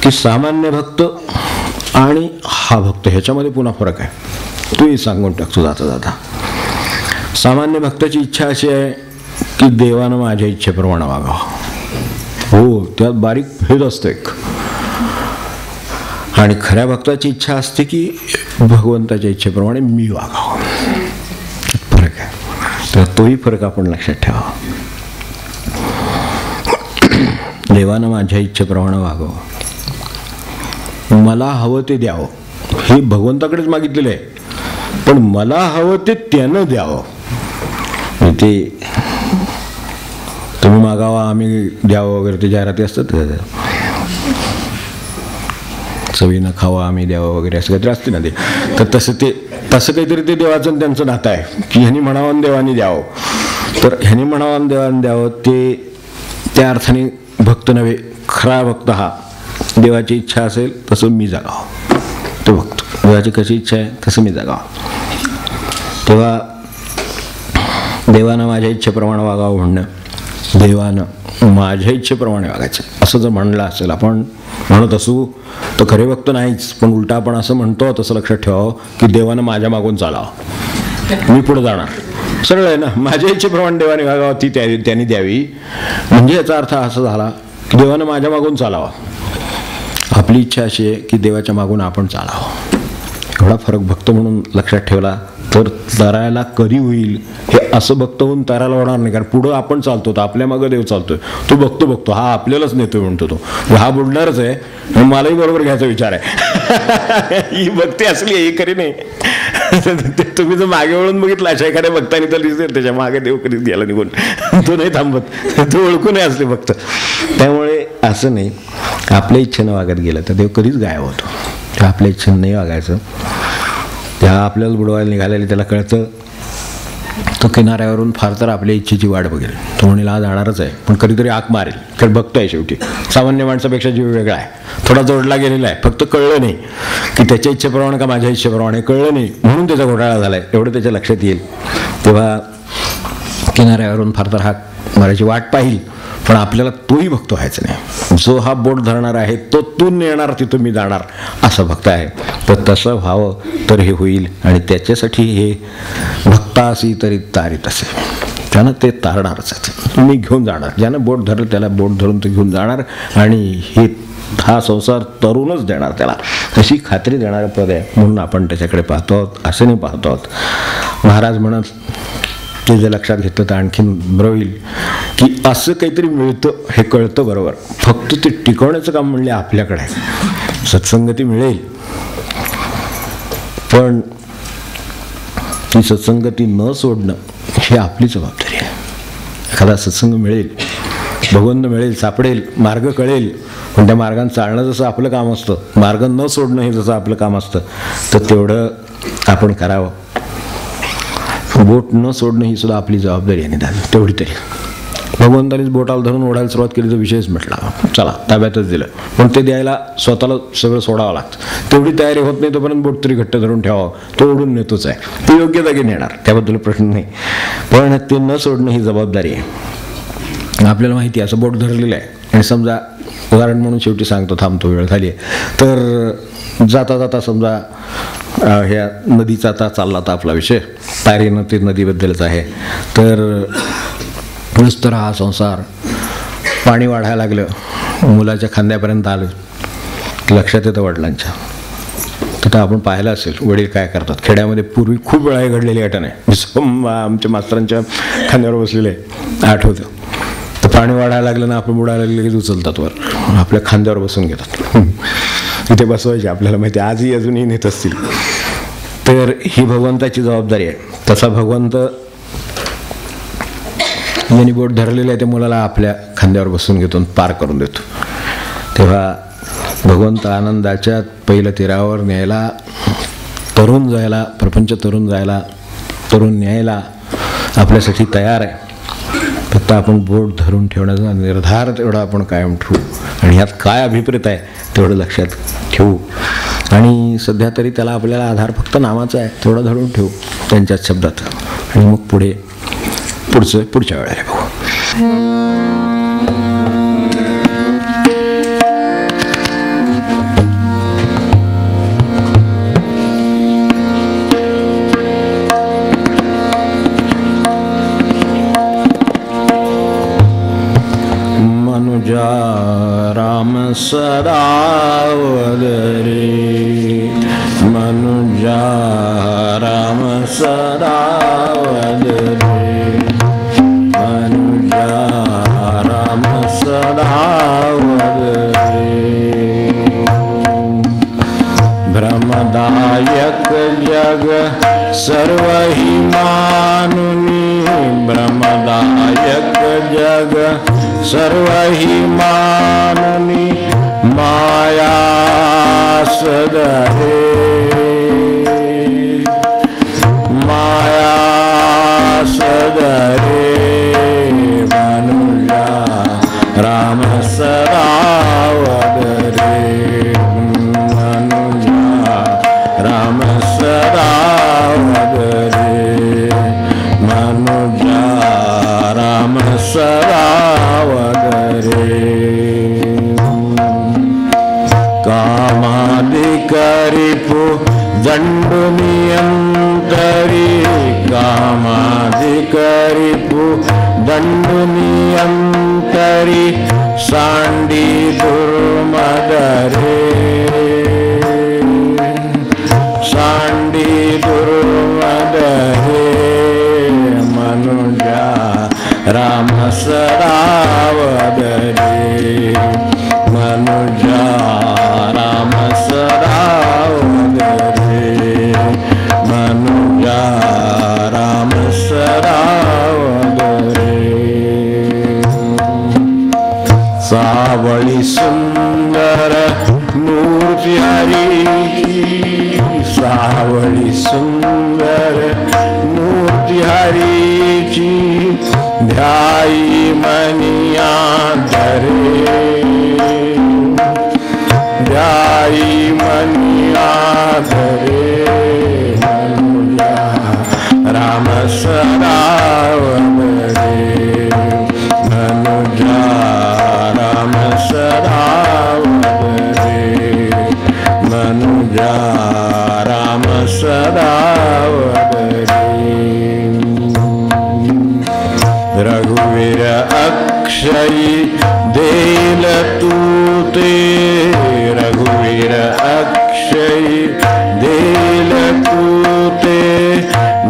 की सामान्य भक्त आणि हा भक्त ह्याच्यामध्ये पुन्हा फरक आहे. तूही सांगून टाकतो जाता जाता. सामान्य भक्ताची इच्छा अशी आहे की देवानं माझ्या इच्छेप्रमाणे वागावं. हो, त्यात बारीक भेद असतो एक. आणि खऱ्या भक्ताची इच्छा असते की भगवंताच्या इच्छेप्रमाणे मी वागावं. फरक आहे. तर तोही फरक आपण लक्षात ठेवावा. देवानं माझ्या इच्छेप्रमाणे वागावं, मला हवं ते द्यावं, हे भगवंताकडेच मागितलेलं आहे. पण मला हवं ते त्यानं द्यावं. ते तुम्ही मागावा आम्ही द्यावं वगैरे ते जाहिराती असतात, चवीनं खावा आम्ही द्यावं वगैरे असं काहीतरी असते ना ते. तर तसं काहीतरी ते देवाचं त्यांचं नातं आहे की ह्यानी म्हणावं देवानी द्यावं. तर ह्यानी म्हणावं देवाने द्यावं ते त्या अर्थाने भक्त नव्हे. खरा भक्त हा देवाची इच्छा असेल तसं मी जगावं, तो भक्त. देवाची कशी इच्छा आहे तसं मी जगावं. तेव्हा देवानं माझ्या इच्छेप्रमाणे वागावं म्हणणं, देवानं माझ्या इच्छेप्रमाणे वागायचं असं जर म्हणलं असेल, आपण म्हणत असू तर खरे भक्त नाहीच. पण उलटा आपण असं म्हणतो, तसं लक्षात ठेवावं की देवानं माझ्या मागून चालावं, मी पुढे जाणार. सरळ आहे ना, माझ्या इच्छेप्रमाणे देवाने वागावं, ती त्यांनी द्यावी. म्हणजे याचा अर्थ असा झाला की देवानं माझ्या मागून चालावं. आपली इच्छा अशी आहे की देवाच्या मागून आपण चालावं. एवढा फरक भक्त म्हणून लक्षात ठेवला तर तरायला कधी होईल हे असं भक्त होऊन तरायला होणार नाही. कारण पुढं आपण चालतो, तर आपल्या मागं देव चालतोय, तो बघतो हा आपल्यालाच नेतोय म्हणतो, तो हा बुडणारच आहे, मलाही बरोबर घ्यायचा विचार आहे. ही भक्ती असली आहे, ही खरी नाही. तुम्ही जर मागे वळून बघितलं अशा एखाद्या भक्तानी तर दिसते त्याच्या मागे देव कधीच गेला निघून, तो नाही थांबत, तो ओळखू नाही असले भक्त. त्यामुळे असं नाही, आपल्या इच्छेनं वागत गेलं तर देव कधीच गायब होतो. त्या आपल्या इच्छेनं नाही वागायचं. त्या आपल्याला बुडवायला निघालेले त्याला कळतं, तो किनाऱ्यावरून फार तर आपल्या इच्छेची वाट बघेल. तो म्हणेल हा जाणारच आहे, पण कधीतरी आक मारेल. तर भक्त आहे शेवटी, सामान्य माणसापेक्षा जीव वेगळा आहे, थोडा जोडला गेलेला आहे. फक्त कळलं नाही की त्याच्या इच्छेप्रमाणे का माझ्या इच्छेप्रमाणे, कळलं नाही म्हणून त्याचा घोटाळा झाला आहे, एवढं त्याच्या लक्षात येईल. तेव्हा किनाऱ्यावरून फार तर हाक मारायची वाट पाहिल, पण आपल्याला तोही भक्त व्हायचं नाही. जो हा बोट धरणार आहे तो तू नेणार तिथं मी जाणार असा भक्त आहे. तर तसं व्हावं तर हे होईल. आणि त्याच्यासाठी हे भक्तासी तरी तारीत असे, त्यानं ते तारणारच आहे, तुम्ही घेऊन जाणार. ज्यानं बोट धरलं त्याला बोट धरून तो घेऊन जाणार आणि हा संसार तरुणच देणार त्याला, अशी खात्री देणारं पद आहे. म्हणून आपण त्याच्याकडे पाहतो आहोत, असं नाही पाहतो आहोत. महाराज म्हणत ते जर लक्षात घेतलं तर आणखीन बरं होईल की असं काहीतरी मिळतं हे कळतं बरोबर, फक्त ते टिकवण्याचं काम म्हणले आपल्याकडे आहे. सत्संगती मिळेल पण ती सत्संगती न सोडणं ही आपली जबाबदारी आहे. एखादा सत्संग मिळेल, भगवंत मिळेल, सापडेल, मार्ग कळेल, पण त्या मार्गाने चालणं जसं आपलं काम असतं, मार्ग न सोडणं हे जसं आपलं काम असतं, तर तेवढं आपण करावं. बोट न सोडणं ही सुद्धा आपली जबाबदारी आहे निदान तेवढी तरी. भगवंतानीच बोटाला धरून ओढायला सुरुवात केली तर विषयच म्हटला, चला ताब्यातच दिलं. पण ते द्यायला स्वतःला सगळं सोडावं लागतं. तेवढी तयारी होत नाही तोपर्यंत बोट तरी घट्ट धरून ठेवावं, तो ओढून नेतोच आहे, ते योग्य जागी नेणार, त्याबद्दल प्रश्न नाही. पण ते न सोडणं ही जबाबदारी आहे. आपल्याला माहिती आहे असं बोट धरलेलं आहे आणि समजा उदाहरण म्हणून शेवटी सांगतो, थांबतो, वेळ झाली आहे, तर जाता जाता समजा ह्या नदीचा आता चालला होता आपला विषय, तारीनं ते नदीबद्दलच आहे. तर नुसतं हा संसार, पाणी वाढायला लागलं, मुलाच्या खांद्यापर्यंत आलं, लक्षात येतं वडिलांच्या. तिथं आपण पाहिलं असेल वडील काय करतात. खेड्यामध्ये पूर्वी खूप वेळा घडलेली घटना आहे, आमच्या मास्तरांच्या खांद्यावर बसलेले आठवतं. तर पाणी वाढायला लागलं ना, आपण बुडायला लागलं की उचलतात वर, आपल्या खांद्यावर बसून घेतात. इथे बसवायचे, आपल्याला माहिती आजही अजूनही नेत असतील. तर ही भगवंताची जबाबदारी आहे. तसा भगवंत यांनी बोट धरलेलं आहे, त्या मुलाला आपल्या खांद्यावर बसून घेतो, पार करून देतो. तेव्हा भगवंत आनंदाच्या पहिल्या तीरावर न्यायला, तरुण जायला, प्रपंच तरुण जायला, तरुण न्यायला आपल्यासाठी तयार आहे. फक्त आपण बोट धरून ठेवण्याचा निर्धार तेवढा आपण कायम ठेवू आणि ह्यात काय अभिप्रेत आहे तेवढं लक्षात ठेवू. आणि सध्या तरी त्याला आपल्याला आधार फक्त नामाचा आहे, तेवढा धरून ठेवू त्यांच्याच शब्दात. आणि मग पुढच्या वेळेला बघू. मनुजा राम सदा वदरे, मनुजा राम सदा वदरे, मनुजा राम सदा वदरे. भ्रमदायक जग सर्व हि मानुनी, भ्रमदायक जग सर्व हि मानुनी, माया सदरे, माया सदरे. मनुजा राम सदा वदरे, मनुजा राम सदा वदरे, मनुजा राम सदा वदरे. कामादिकरिपु दंडुनियंतरी, कामादिकरिपु दंडुनियंतरी, सांडी दुर्मदरे, सांडी दुर्मदरे. मनुजा राम सदा वदरे, मनुजा राम सदा वदरे, मनुजा राम सदा वदरे. सावळी सुंदर मूर्ती हरीची, सावळी सुंदर मूर्ती हरीची, ध्याई मनिया धरे, ध्याई मनिया धरे. मनुजा राम सदा वदरे, मनुजा राम सदा वदरे, मनुजा राम सदा वदरे. रघुवीर अक्षयी देल तूते, रघुवीर अक्षयी देल तूते,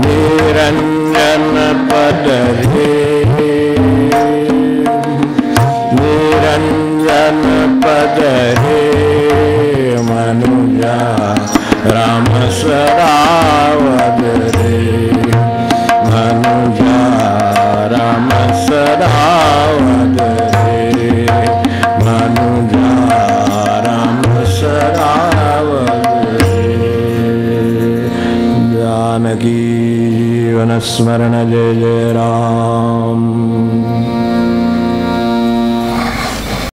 निरंजन पद रे, निरंजन पद रे. मनुजा राम सदा वदरे, मनुजा राम सदा वदरे, मनुजा राम सदा वदरे. जानकी जीवन स्मरण जय जय राम.